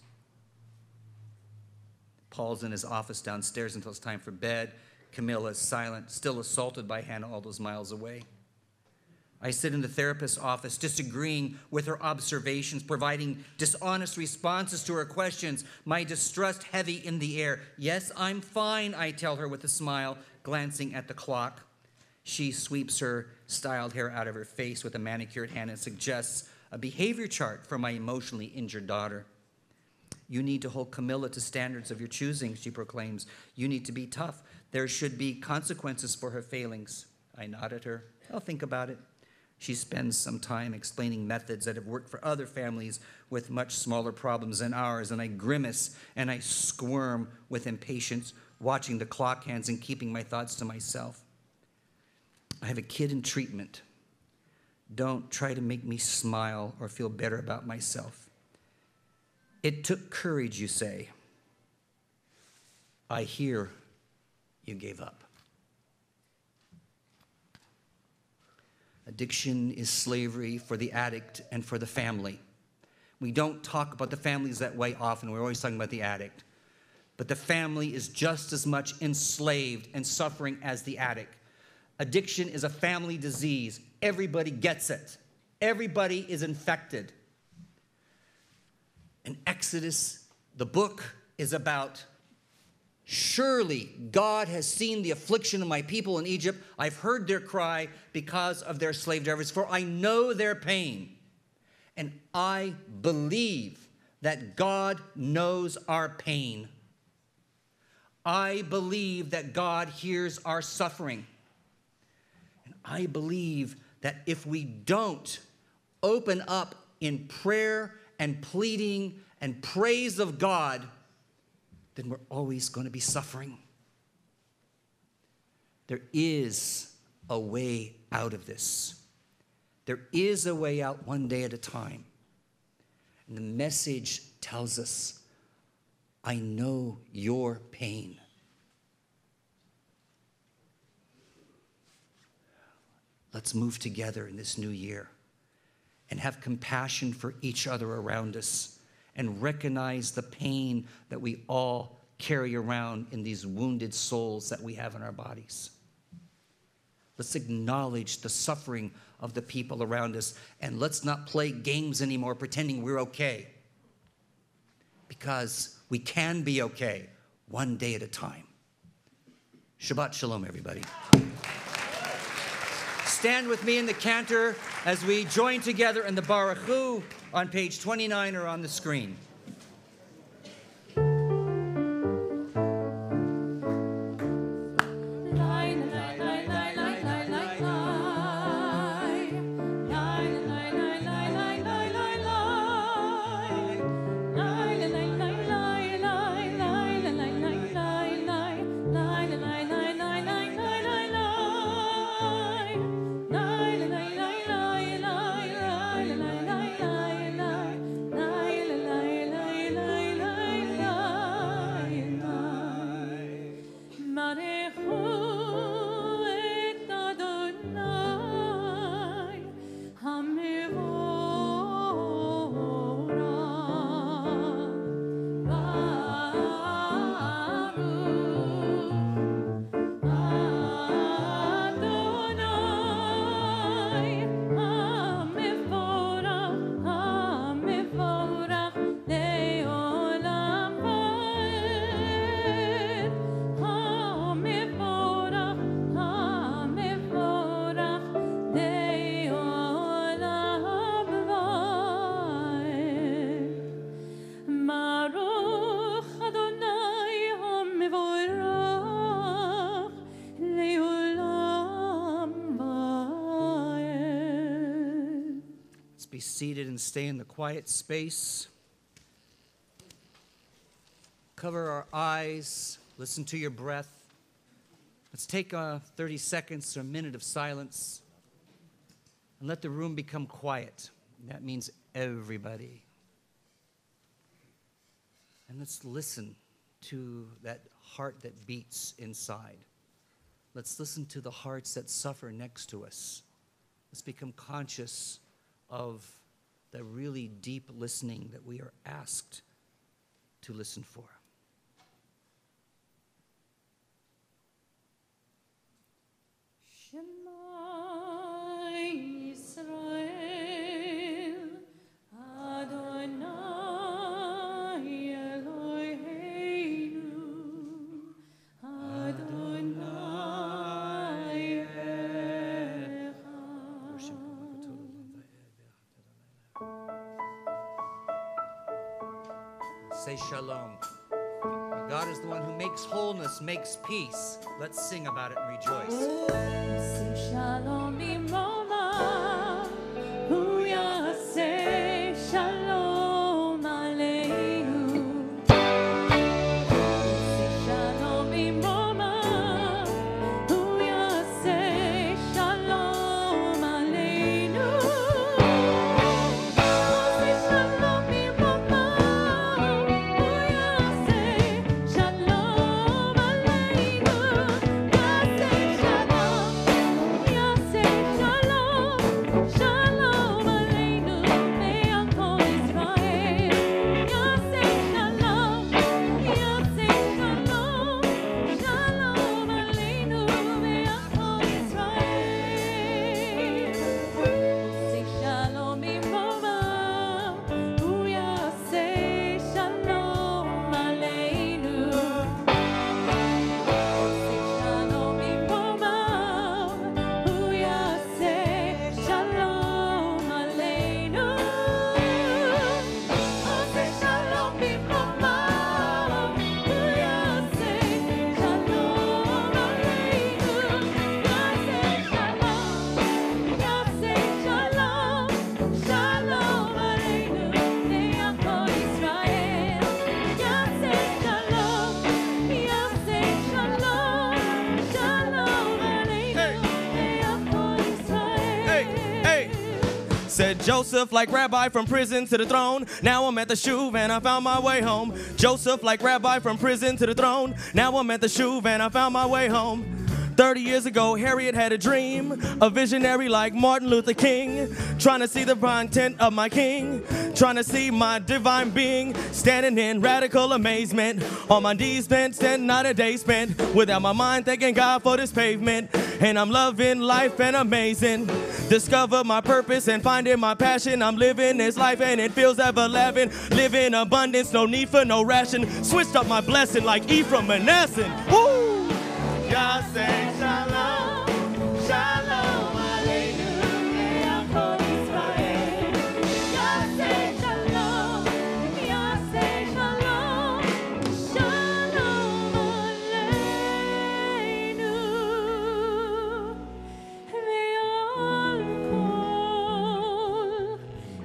Paul's in his office downstairs until it's time for bed. Camilla is silent, still assaulted by Hannah all those miles away. I sit in the therapist's office, disagreeing with her observations, providing dishonest responses to her questions, my distrust heavy in the air. Yes, I'm fine, I tell her with a smile, glancing at the clock. She sweeps her styled hair out of her face with a manicured hand and suggests a behavior chart for my emotionally injured daughter. You need to hold Camilla to standards of your choosing, she proclaims. You need to be tough. There should be consequences for her failings. I nod at her. I'll think about it. She spends some time explaining methods that have worked for other families with much smaller problems than ours, and I grimace and I squirm with impatience, watching the clock hands and keeping my thoughts to myself. I have a kid in treatment. Don't try to make me smile or feel better about myself. It took courage, you say. I hear you gave up. Addiction is slavery for the addict and for the family. We don't talk about the families that way often. We're always talking about the addict. But the family is just as much enslaved and suffering as the addict. Addiction is a family disease. Everybody gets it. Everybody is infected. In Exodus, the book is about Surely God has seen the affliction of my people in Egypt. I've heard their cry because of their slave drivers, for I know their pain. And I believe that God knows our pain. I believe that God hears our suffering. And I believe that if we don't open up in prayer and pleading and praise of God, then we're always going to be suffering. There is a way out of this. There is a way out, one day at a time. And the message tells us, I know your pain. Let's move together in this new year and have compassion for each other around us, and recognize the pain that we all carry around in these wounded souls that we have in our bodies. Let's acknowledge the suffering of the people around us, and let's not play games anymore pretending we're okay. Because we can be okay, one day at a time. Shabbat shalom, everybody. Stand with me in the cantor as we join together in the Baruch Hu on page 29 or on the screen. Be seated and stay in the quiet space. Cover our eyes. Listen to your breath. Let's take 30 seconds or a minute of silence and let the room become quiet. That means everybody. And let's listen to that heart that beats inside. Let's listen to the hearts that suffer next to us. Let's become conscious of the really deep listening that we are asked to listen for. Say shalom. God is the one who makes wholeness, makes peace. Let's sing about it and rejoice. Shalom bimroma, hu yaseh shalom aleinu. Shalom bimroma, hu yaseh shalom aleinu. Shalom bimroma, hu yaseh shalom aleinu. Yaseh shalom. Said Joseph, like rabbi from prison to the throne. Now I'm at the shuv and I found my way home. Joseph, like rabbi from prison to the throne. Now I'm at the shuv and I found my way home. 30 years ago, Harriet had a dream, a visionary like Martin Luther King, trying to see the content of my king, trying to see my divine being, standing in radical amazement. On my knees bent, standing not a day spent, without my mind thanking God for this pavement. And I'm loving life and amazing. Discover my purpose and finding my passion. I'm living this life and it feels ever-loving. Live in abundance, no need for no ration. Switched up my blessing like Ephraim Manasseh. Woo! God say shalom, shalom, hallelujah, for Israel. God say shalom, God say shalom, shalom aleinu, ve'al kol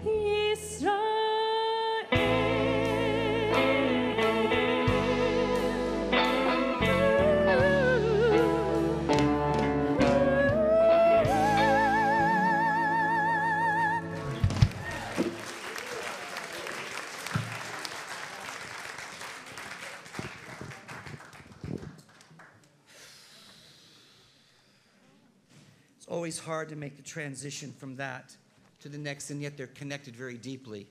Yisrael. It's always hard to make the transition from that to the next, and yet they're connected very deeply.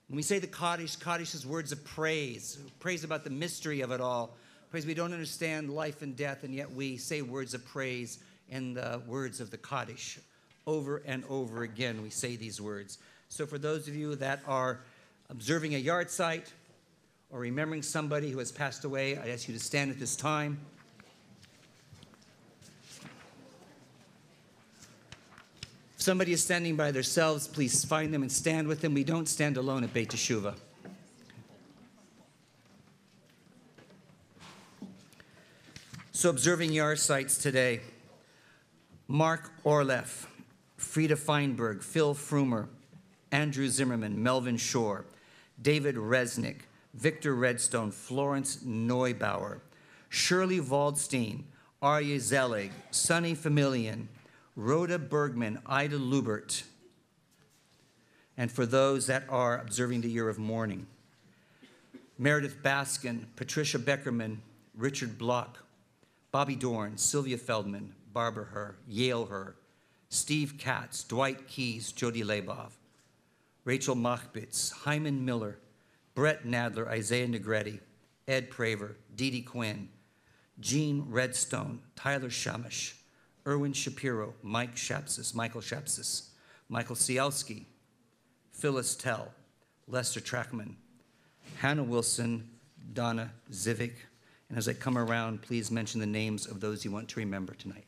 When we say the Kaddish, Kaddish is words of praise about the mystery of it all. Praise, we don't understand life and death, and yet we say words of praise in the words of the Kaddish. Over and over again, we say these words. So for those of you that are observing a yard site or remembering somebody who has passed away, I ask you to stand at this time. If somebody is standing by themselves, please find them and stand with them. We don't stand alone at Beit Teshuvah. So observing yard sites today, Mark Orleff, Frida Feinberg, Phil Frumer, Andrew Zimmerman, Melvin Shore, David Resnick, Victor Redstone, Florence Neubauer, Shirley Waldstein, Arya Zelig, Sonny Familian, Rhoda Bergman, Ida Lubert, and for those that are observing the year of mourning, Meredith Baskin, Patricia Beckerman, Richard Block, Bobby Dorn, Sylvia Feldman, Barbara Herr, Yale Herr, Steve Katz, Dwight Keys, Jody Labov, Rachel Machbitz, Hyman Miller, Brett Nadler, Isaiah Negretti, Ed Praver, Dee Dee Quinn, Gene Redstone, Tyler Shamish, Erwin Shapiro, Michael Shapsis, Michael Cielski, Phyllis Tell, Lester Trackman, Hannah Wilson, Donna Zivik. And as I come around, please mention the names of those you want to remember tonight.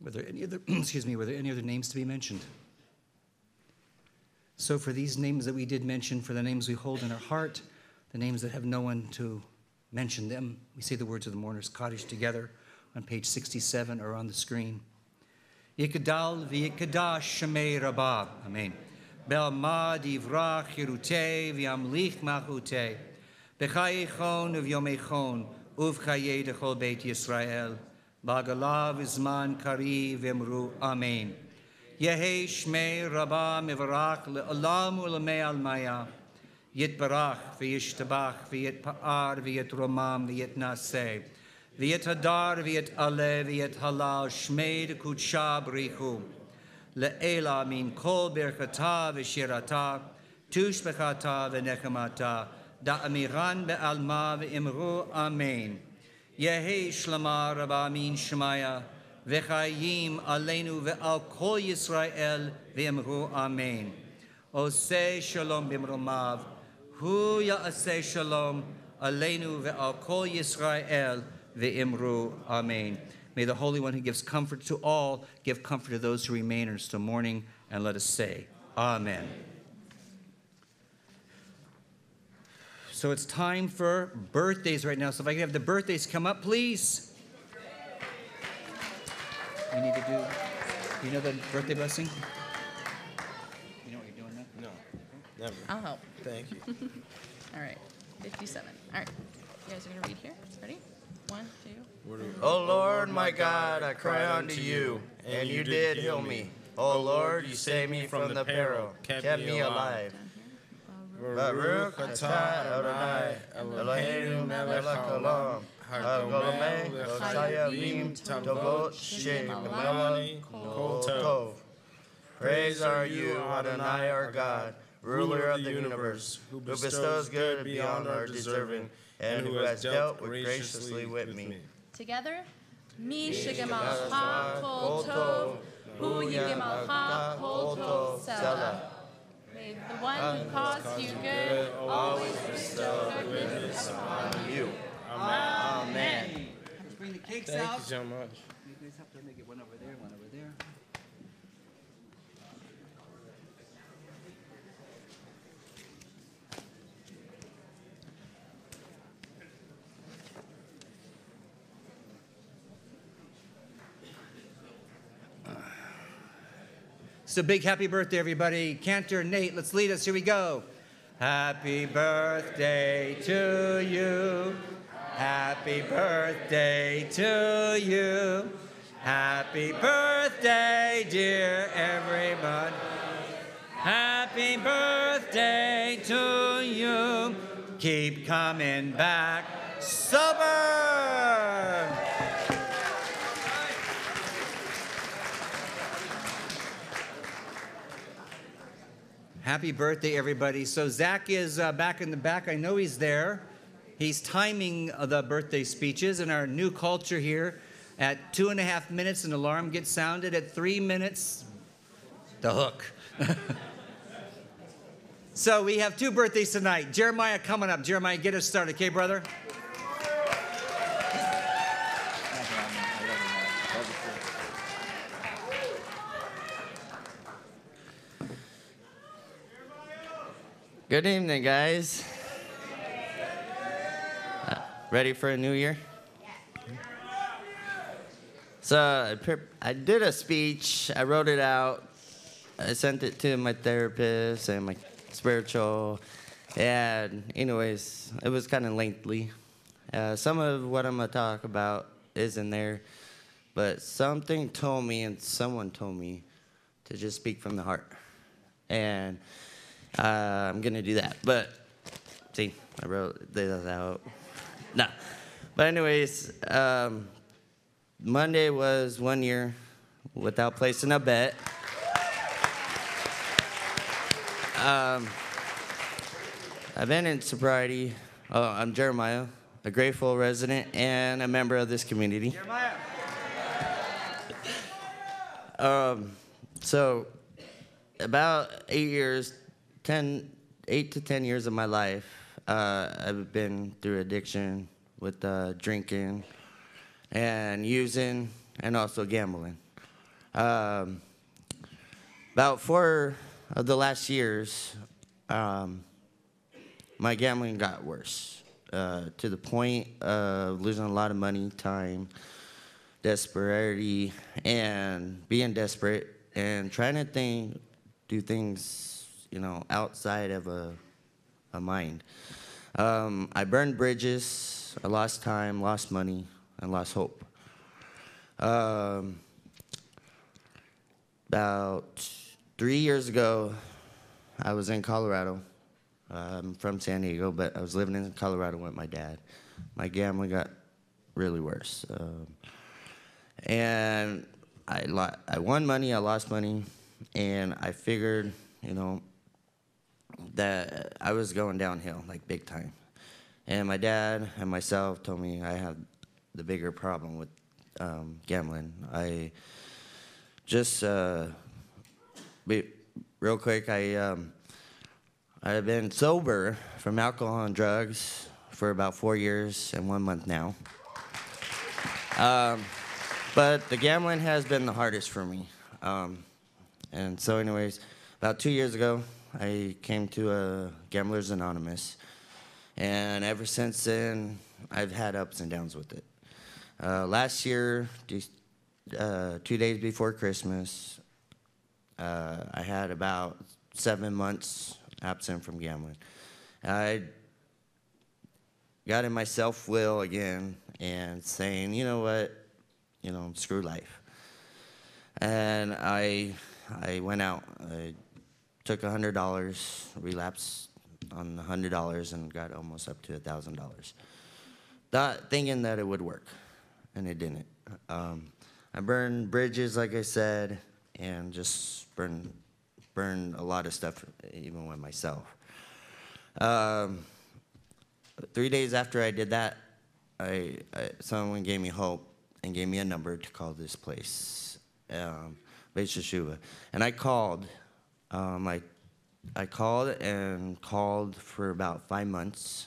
Were there any other, excuse me, were there any other names to be mentioned? So for these names that we did mention, for the names we hold in our heart, the names that have no one to mention them, we say the words of the Mourner's Cottage together on page 67 or on the screen. Yikadal v'yikadash shemei rabah. Amen. Be'alma divrach hirutei v'yamlich machutei. B'chayechon uv'yomechon uv'chayei dechol Beit Yisrael. B'agalav izman kari v'emru. Amen. Yehei shmei rabah mivarach le'olam u'lemei almaya. Yitbarach v'yishtabach v'yitpa'ar v'yitromam v'yitnaseh. V'yit hadar v'yit ale v'yit halal shmei d'kutsha b'richu. Le'ela min kol birchata v'shirata tushbechata v'nechamata da'amiran be'alma v'imru. Amen. Yehi shlama rabba min shemaya v'chayim aleinu ve'al kol Yisrael v'imru. Amen. Oseh shalom b'imromav hu ya'aseh shalom aleinu ve'al kol Yisrael v'imru. Amen. May the Holy One who gives comfort to all give comfort to those who remain and are still mourning, and let us say, Amen. So it's time for birthdays right now. So if I can have the birthdays come up, please. We need to do, you know the birthday blessing? You know what you're doing now? No, never. I'll help. Thank you. All right, 57. All right, you guys are going to read here. Ready? 1, 2. O Lord, my God, I cry unto you, and you did heal me. O Lord, you saved me from the peril, kept me alive. Baruch atah Adonai, Eloheinu melech haolam, hagolomei l'chayavim tovot she'melech kol tov. Praise are you, Adonai, our God, ruler of the universe, who bestows good beyond our deserving, and who has dealt graciously with me. Together, Mi shigemalcha kol tov, hu yigemalcha kol tov, Selah. May the one who caused you good always bestow goodness upon you. Amen. Let's bring the cakes Thank out. you so much. You guys have to make it one over there, one over there. So big happy birthday, everybody. Cantor Nate, let's lead us. Here we go. Happy birthday to you. Happy birthday to you. Happy birthday, dear everyone. Happy birthday to you. Keep coming back sober. Happy birthday, everybody. So Zach is back in the back. I know he's there. He's timing the birthday speeches in our new culture here. At 2.5 minutes, an alarm gets sounded. At 3 minutes, the hook. So we have 2 birthdays tonight. Jeremiah coming up. Jeremiah, get us started, okay, brother? Good evening, guys. Ready for a new year? So I did a speech. I wrote it out. I sent it to my therapist and my spiritual. And anyways, it was kind of lengthy. Some of what I'm going to talk about is in there. But something told me and someone told me to just speak from the heart. And I'm going to do that. But, see, I wrote that out. No. But anyways, Monday was 1 year without placing a bet. I've been in sobriety. Oh, I'm Jeremiah, a grateful resident and a member of this community. Jeremiah. So about 8 to 10 years of my life, I've been through addiction with drinking and using and also gambling. About 4 of the last years, my gambling got worse to the point of losing a lot of money, time, desperation, and being desperate and trying to do things, outside of a mind. I burned bridges, I lost time, lost money, and lost hope. About 3 years ago, I was in Colorado. I'm from San Diego, but I was living in Colorado with my dad. My gambling got really worse. And I won money, I lost money, and I figured, that I was going downhill, like big time. And my dad and myself told me I had the bigger problem with gambling. I just, real quick, I've been sober from alcohol and drugs for about 4 years and 1 month now. But the gambling has been the hardest for me. And so anyways, about 2 years ago, I came to Gamblers Anonymous. And ever since then, I've had ups and downs with it. Last year, 2 days before Christmas, I had about 7 months absent from gambling. I got in my self-will again and saying, you know what, screw life. And I went out. I took $100, relapsed on the $100, and got almost up to $1,000. Thinking that it would work, and it didn't. I burned bridges, like I said, and just burned a lot of stuff, even with myself. 3 days after I did that, someone gave me hope and gave me a number to call this place, Beit Sheshuva. And I called. I called for about 5 months.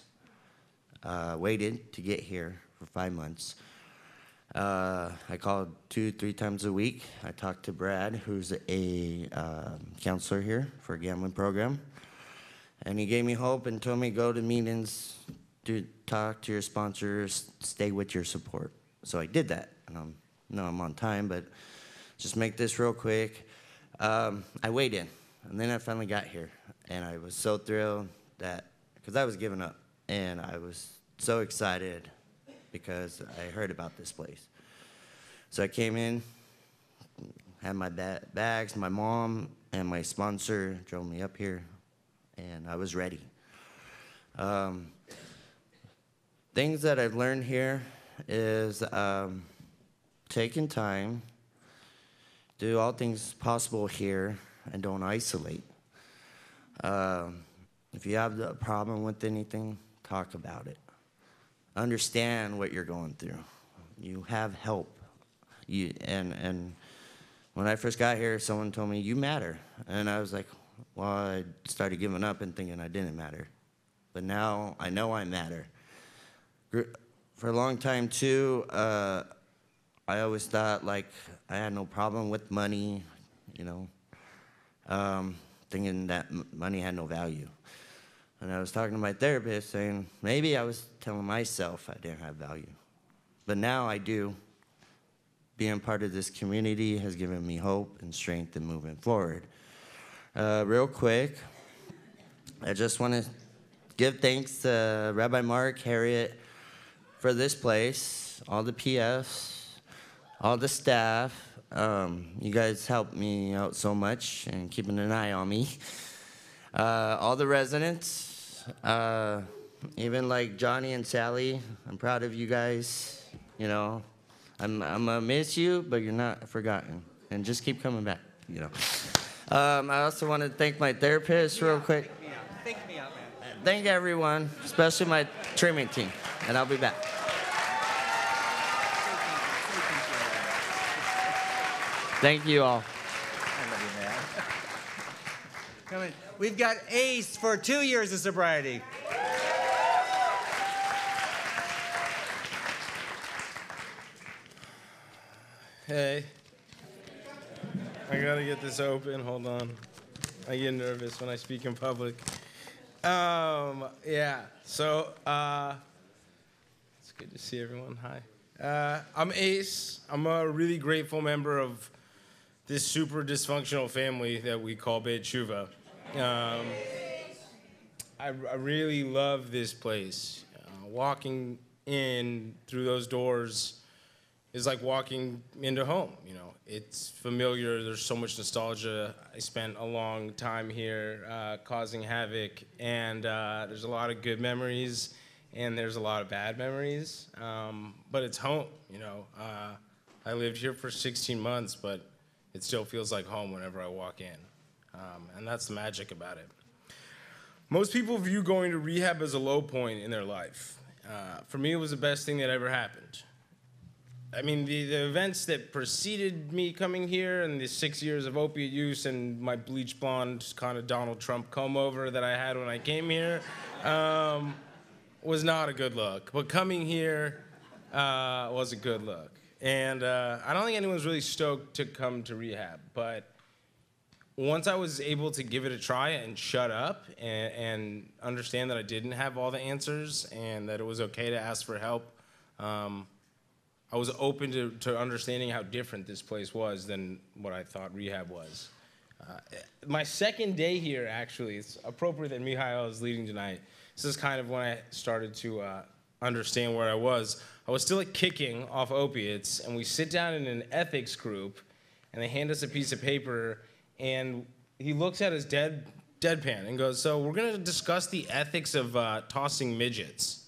Waited to get here for 5 months. I called 2-3 times a week. I talked to Brad, who's a counselor here for a gambling program. And he gave me hope and told me go to meetings, to talk to your sponsors, stay with your support. So I did that. And I'm on time, but just make this real quick. I waited, and then I finally got here. And I was so thrilled because I was giving up. And I was so excited because I heard about this place. So I came in, had my bags, my mom and my sponsor drove me up here, and I was ready. Things that I've learned here is taking time, do all things possible here, and don't isolate. If you have a problem with anything, talk about it. Understand what you're going through. You have help. And when I first got here, someone told me, you matter. And I was like, well, I started giving up and thinking I didn't matter. But now I know I matter. For a long time, too, I always thought, like, I had no problem with money, thinking that money had no value. And I was talking to my therapist saying, maybe I was telling myself I didn't have value. But now I do. Being part of this community has given me hope and strength in moving forward. Real quick, I just want to give thanks to Rabbi Mark, Harriet, for this place, all the PFs, all the staff, You guys helped me out so much and keeping an eye on me. All the residents, even like Johnny and Sally, I'm proud of you guys. You know, I'm gonna miss you, but you're not forgotten. And just keep coming back, you know. I also want to thank my therapist real quick. Think me out, man. Thank everyone, especially my trimming team. And I'll be back. Thank you all. I love you, man. Come in. We've got Ace for 2 years of sobriety. Hey. I gotta get this open. Hold on. I get nervous when I speak in public. Yeah. So, it's good to see everyone. Hi. I'm Ace. I'm a really grateful member of this super dysfunctional family that we call Beit Shuva. I really love this place. Walking in through those doors is like walking into home, you know. It's familiar, there's so much nostalgia. I spent a long time here causing havoc, and there's a lot of good memories, and there's a lot of bad memories, but it's home, you know. I lived here for 16 months, but it still feels like home whenever I walk in, and that's the magic about it. Most people view going to rehab as a low point in their life. For me, it was the best thing that ever happened. I mean, the events that preceded me coming here and the 6 years of opiate use and my bleach blonde kind of Donald Trump comb-over that I had when I came here was not a good look. But coming here was a good look. And I don't think anyone's really stoked to come to rehab. But once I was able to give it a try and shut up and understand that I didn't have all the answers and that it was okay to ask for help, I was open to understanding how different this place was than what I thought rehab was. My second day here, actually, it's appropriate that Mihail is leading tonight. This is kind of when I started to understand where I was. I was still kicking off opiates, and we sit down in an ethics group, and they hand us a piece of paper, and he looks at his deadpan and goes, "So we're gonna discuss the ethics of tossing midgets."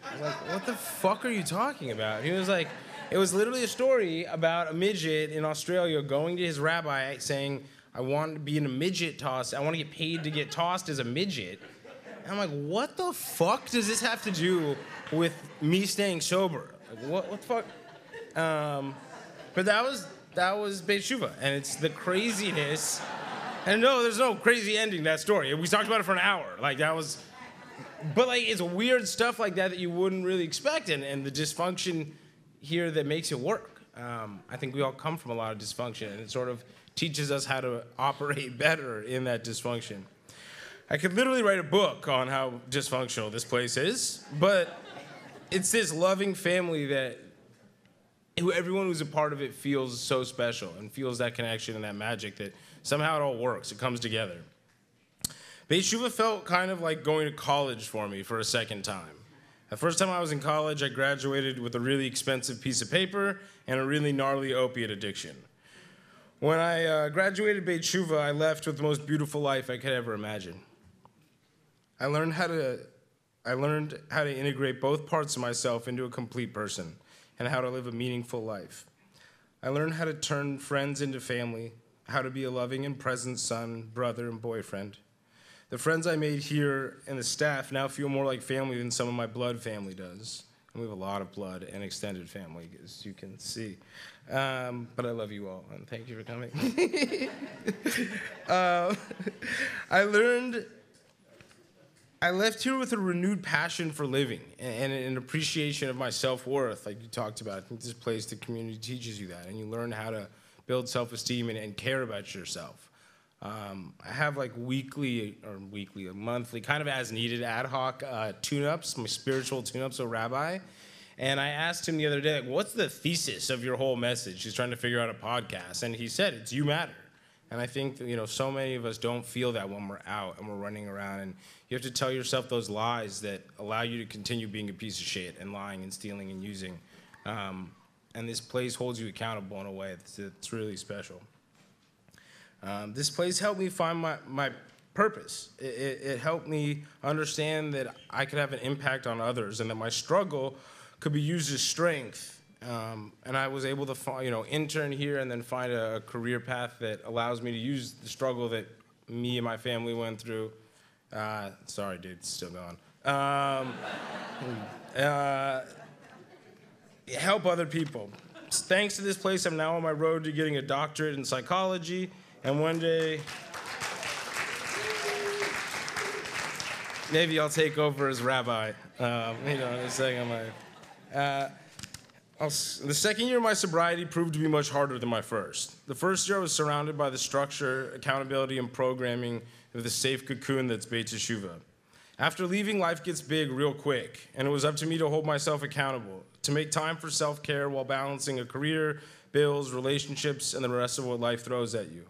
I was like, what the fuck are you talking about? He was like, it was literally a story about a midget in Australia going to his rabbi saying, I want to be in a midget toss. I want to get paid to get tossed as a midget. And I'm like, what the fuck does this have to do with me staying sober? Like, what the fuck? But that was Beit Shuva, and it's the craziness. And no, there's no crazy ending to that story. We talked about it for an hour. Like, that was... But like, it's weird stuff like that you wouldn't really expect, and the dysfunction here that makes it work. I think we all come from a lot of dysfunction, and it sort of teaches us how to operate better in that dysfunction. I could literally write a book on how dysfunctional this place is, but it's this loving family that everyone who's a part of it feels so special and feels that connection and that magic that somehow it all works. It comes together. Beit Shuva felt kind of like going to college for me for a second time. The first time I was in college, I graduated with a really expensive piece of paper and a really gnarly opiate addiction. When I graduated Beit Shuva, I left with the most beautiful life I could ever imagine. I learned how to integrate both parts of myself into a complete person and how to live a meaningful life. I learned how to turn friends into family, how to be a loving and present son, brother, and boyfriend. The friends I made here and the staff now feel more like family than some of my blood family does. And we have a lot of blood and extended family, as you can see. But I love you all, and thank you for coming. I left here with a renewed passion for living and an appreciation of my self-worth, like you talked about. I think this place, the community teaches you that, and you learn how to build self-esteem and care about yourself. I have like monthly, kind of as needed ad hoc tune-ups, my spiritual tune-ups with Rabbi. And I asked him the other day, like, what's the thesis of your whole message? He's trying to figure out a podcast. And he said, it's you matter. And I think that, so many of us don't feel that when we're out and we're running around. And you have to tell yourself those lies that allow you to continue being a piece of shit and lying and stealing and using. and this place holds you accountable in a way that's really special. This place helped me find my purpose. It helped me understand that I could have an impact on others and that my struggle could be used as strength. And I was able to intern here and then find a career path that allows me to use the struggle that me and my family went through. Sorry, dude, it's still going. Help other people. Thanks to this place, I'm now on my road to getting a doctorate in psychology, and one day, maybe I'll take over as rabbi. In a second, the second year of my sobriety proved to be much harder than my first. The first year I was surrounded by the structure, accountability, and programming of the safe cocoon that's Beit Teshuvah. After leaving, life gets big real quick, and it was up to me to hold myself accountable, to make time for self-care while balancing a career, bills, relationships, and the rest of what life throws at you.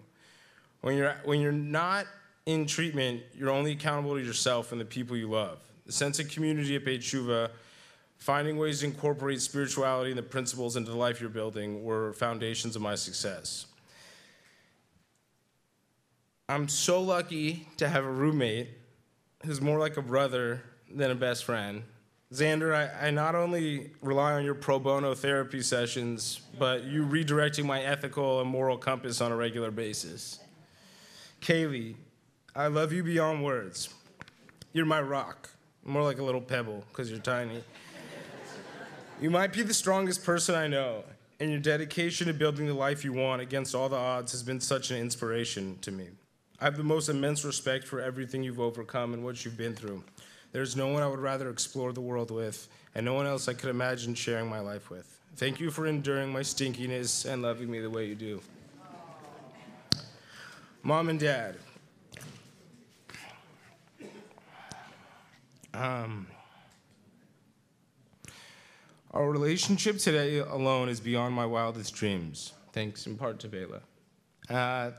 When you're not in treatment, you're only accountable to yourself and the people you love. The sense of community at Beit Teshuvah, finding ways to incorporate spirituality and the principles into the life you're building were foundations of my success. I'm so lucky to have a roommate who's more like a brother than a best friend. Xander, I not only rely on your pro bono therapy sessions, but you redirecting my ethical and moral compass on a regular basis. Kaylee, I love you beyond words. You're my rock, more like a little pebble, because you're tiny. You might be the strongest person I know, and your dedication to building the life you want against all the odds has been such an inspiration to me. I have the most immense respect for everything you've overcome and what you've been through. There's no one I would rather explore the world with, and no one else I could imagine sharing my life with. Thank you for enduring my stinkiness and loving me the way you do. Mom and Dad. Our relationship today alone is beyond my wildest dreams, thanks in part to Bela.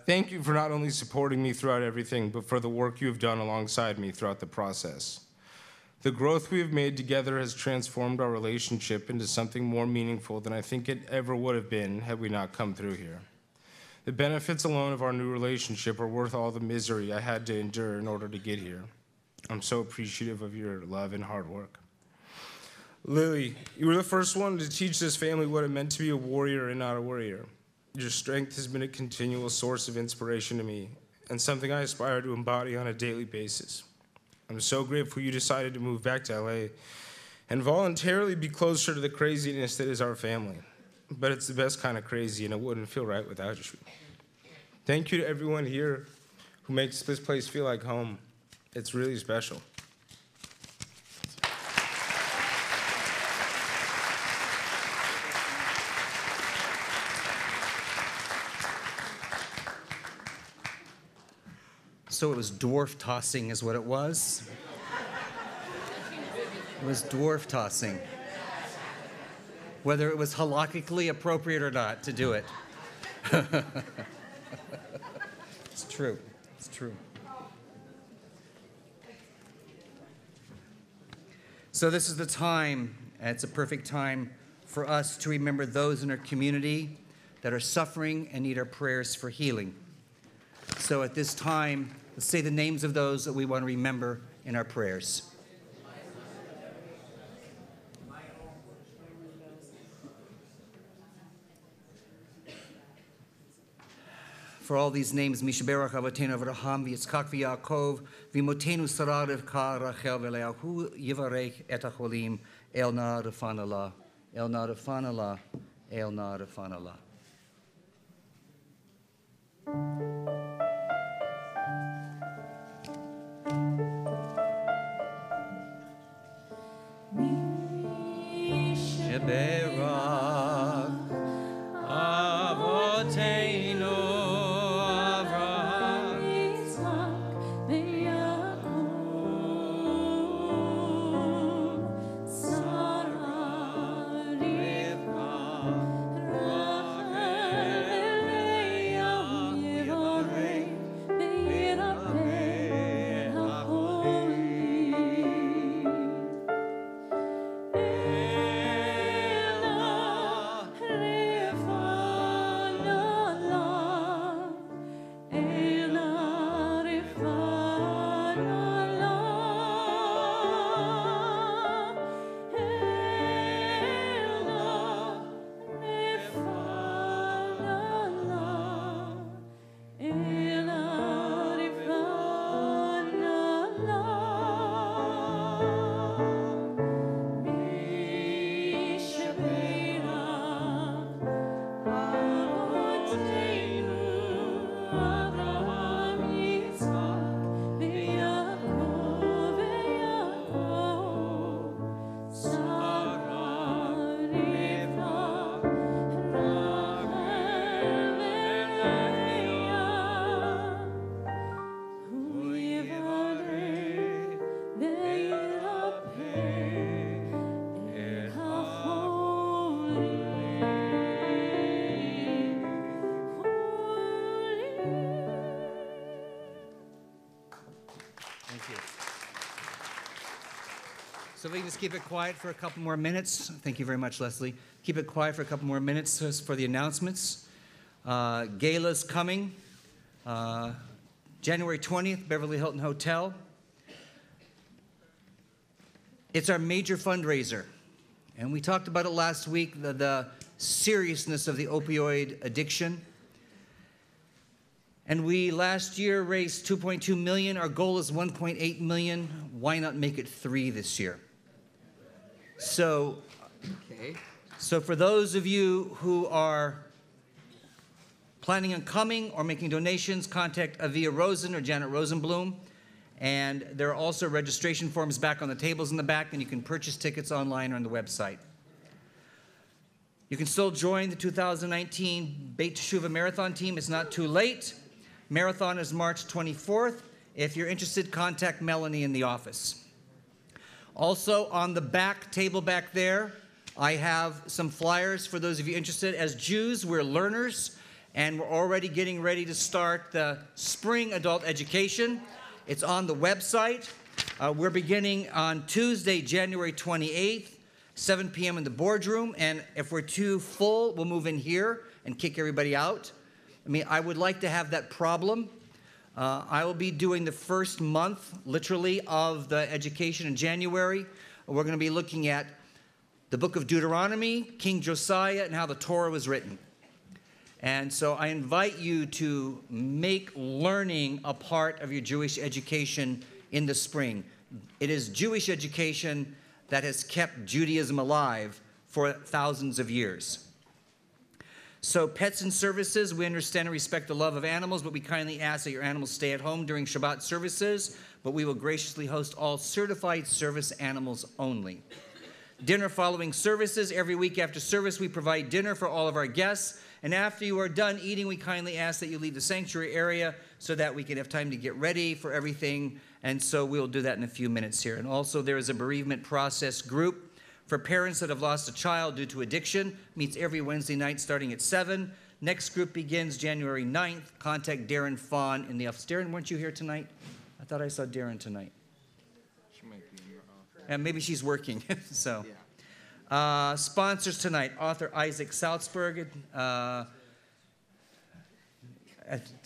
Thank you for not only supporting me throughout everything, but for the work you have done alongside me throughout the process. The growth we have made together has transformed our relationship into something more meaningful than I think it ever would have been had we not come through here. The benefits alone of our new relationship are worth all the misery I had to endure in order to get here. I'm so appreciative of your love and hard work. Lily, you were the first one to teach this family what it meant to be a warrior and not a worrier. Your strength has been a continual source of inspiration to me and something I aspire to embody on a daily basis. I'm so grateful you decided to move back to LA and voluntarily be closer to the craziness that is our family. But it's the best kind of crazy, and it wouldn't feel right without you. Thank you to everyone here who makes this place feel like home. It's really special. So it was dwarf tossing is what it was. It was dwarf tossing. Whether it was halakhically appropriate or not to do it. It's true. It's true. So this is the time, and it's a perfect time for us to remember those in our community that are suffering and need our prayers for healing. So at this time, let's say the names of those that we want to remember in our prayers. For all these names, Mishaberach Avotenu Avraham, Yitzchak v'Yaakov, v'Imotenu Sarah Rivka Rachel v'Leahu Yivarech et HaCholim, El Na Refanala, El Na Refanala, El Na Refanala. Mishaberach Avotenu So if we can just keep it quiet for a couple more minutes. Thank you very much, Leslie. Keep it quiet for a couple more minutes just for the announcements. Gala's coming. January 20th, Beverly Hilton Hotel. It's our major fundraiser. And we talked about it last week, the seriousness of the opioid addiction. And we last year raised $2.2 million. Our goal is $1.8 million. Why not make it 3 this year? So for those of you who are planning on coming or making donations, contact Avia Rosen or Janet Rosenblum. And there are also registration forms back on the tables in the back, and you can purchase tickets online or on the website. You can still join the 2019 Beit Teshuvah Marathon team. It's not too late. Marathon is March 24th. If you're interested, contact Melanie in the office. Also, on the back table back there, I have some flyers for those of you interested. As Jews, we're learners, and we're already getting ready to start the spring adult education. It's on the website. We're beginning on Tuesday, January 28th, 7 p.m. in the boardroom, and if we're too full, we'll move in here and kick everybody out. I mean, I would like to have that problem. I will be doing the first month, literally, of the education in January. We're going to be looking at the book of Deuteronomy, King Josiah, and how the Torah was written. And so I invite you to make learning a part of your Jewish education in the spring. It is Jewish education that has kept Judaism alive for thousands of years. So pets and services, we understand and respect the love of animals, but we kindly ask that your animals stay at home during Shabbat services, but we will graciously host all certified service animals only. Dinner following services. Every week after service, we provide dinner for all of our guests. And after you are done eating, we kindly ask that you leave the sanctuary area so that we can have time to get ready for everything. And so we'll do that in a few minutes here. And also there is a bereavement process group for parents that have lost a child due to addiction. Meets every Wednesday night starting at 7. Next group begins January 9th. Contact Darren Fawn in the office. Darren, weren't you here tonight? I thought I saw Darren tonight. She might be in your office. And maybe she's working, so. Sponsors tonight, author Isaac Salzberg.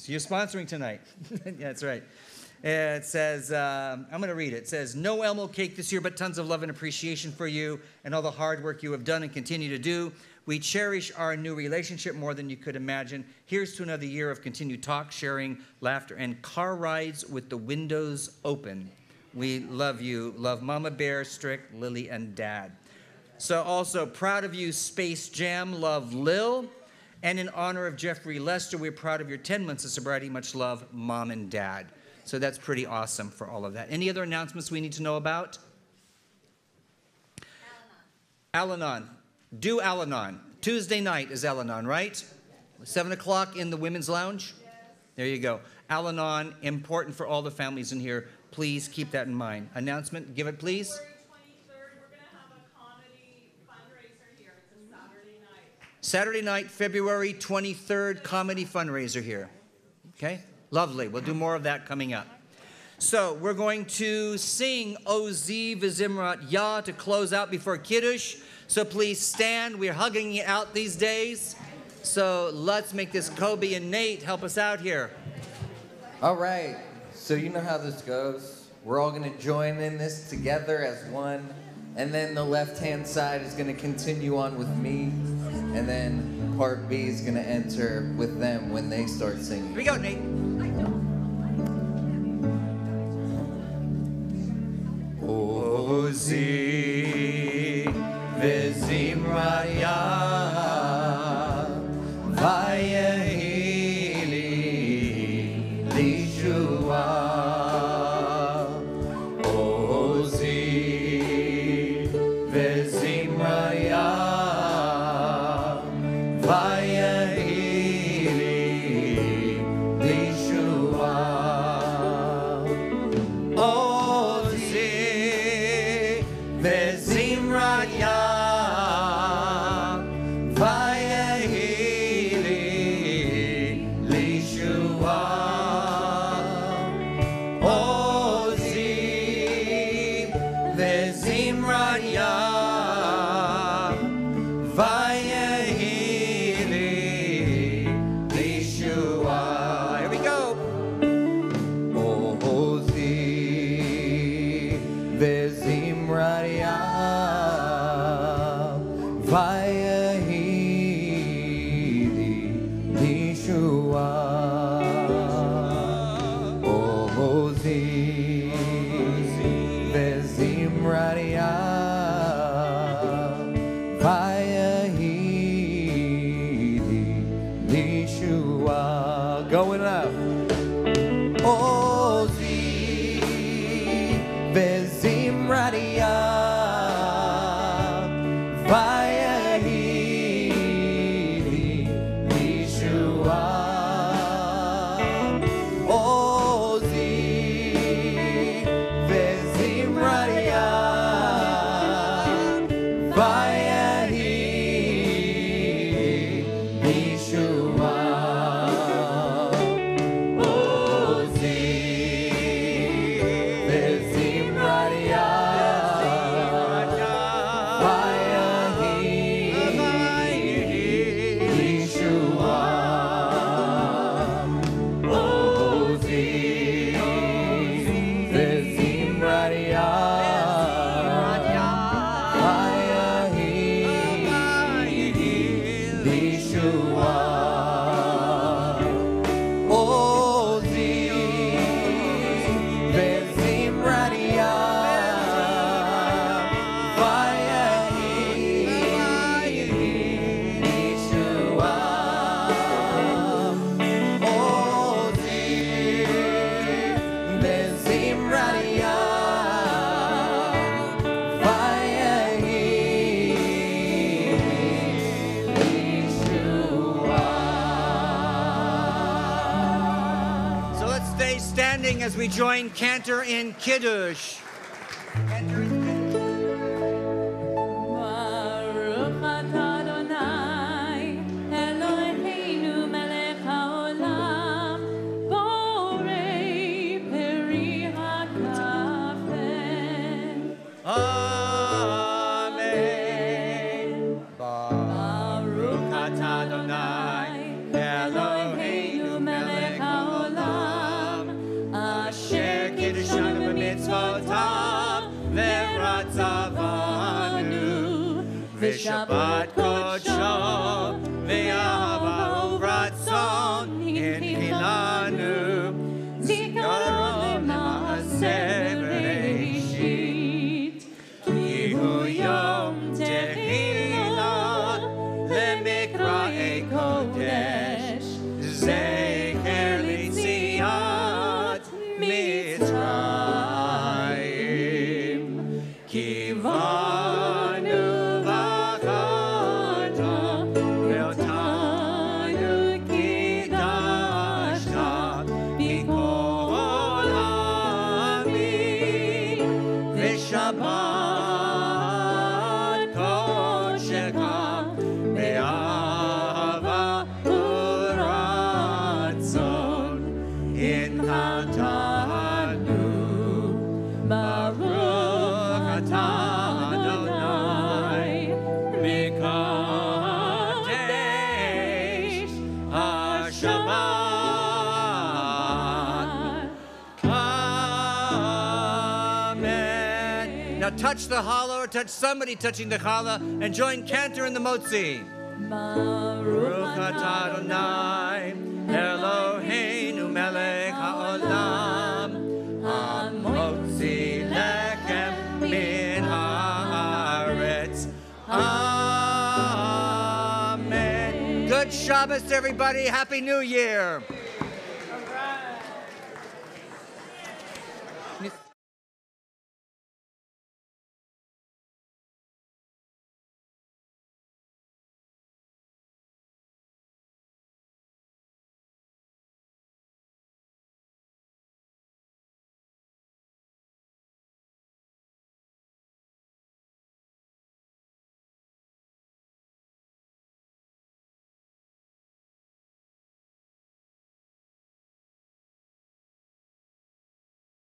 You're sponsoring tonight. Yeah, that's right. It says, I'm going to read it. It says, no Elmo cake this year, but tons of love and appreciation for you and all the hard work you have done and continue to do. We cherish our new relationship more than you could imagine. Here's to another year of continued talk, sharing, laughter, and car rides with the windows open. We love you. Love Mama Bear, Strick, Lily, and Dad. So also, proud of you, Space Jam. Love, Lil. And in honor of Jeffrey Lester, we're proud of your 10 months of sobriety. Much love, Mom and Dad. So that's pretty awesome for all of that. Any other announcements we need to know about? Al-Anon. Do Al-Anon. Tuesday night is Al-Anon, right? 7 o'clock in the women's lounge? Yes. There you go. Al-Anon, important for all the families in here. Please keep that in mind. Announcement, give it please. Saturday night, February 23rd, comedy fundraiser here. Okay? Lovely. We'll do more of that coming up. So we're going to sing Oz V'Zimrat Yah to close out before Kiddush. So please stand. We're hugging it out these days. So let's make this. Kobe and Nate help us out here. All right. So you know how this goes. We're all going to join in this together as one. And then the left-hand side is going to continue on with me. And then part B is going to enter with them when they start singing. Here we go, Nate. Ozi v'zimrat Yah v'yehi li lishua. Ozi v'zimrat Yah v'yehi li lishua. Yeshua. Ozi Vezimradia Vayahidi Yeshua. Going up. Ozi Vezimradia Vayahidi Yeshua. Ozi Vezimradia Vayahidi Yeshua. Ozi Vezimradia So let's stay standing as we join Cantor in Kiddush. Baruch atah Adonai, Eloheinu melech haolam, borei peri hakafen. Amen. Baruch atah Adonai, Eloheinu melech haolam, asher kiddushanu b'mitzvotav v'ratzavanu, v'shabbat kodsho v'yahavahu ratzon hinchilanu, zikaron lema'aseh bereishit, ki hu yom tehillah lemikra'ei kodesh, zeker litziat Mitzrayim, kivanu v'chata ve'otanu kidashta mikol ha'amim, v'shabbat kodshecha be'ahava u'ratzon inhatanu. Baruch atah Adonai Mikadesh HaShabbat. Amen. Now touch the challah or touch somebody touching the challah and join Cantor in the Motzi. Baruch atah Adonai Eloheinu melech haolam, Hamotzi lechem min haaretz. Amen. Good Shabbos, everybody. Happy New Year.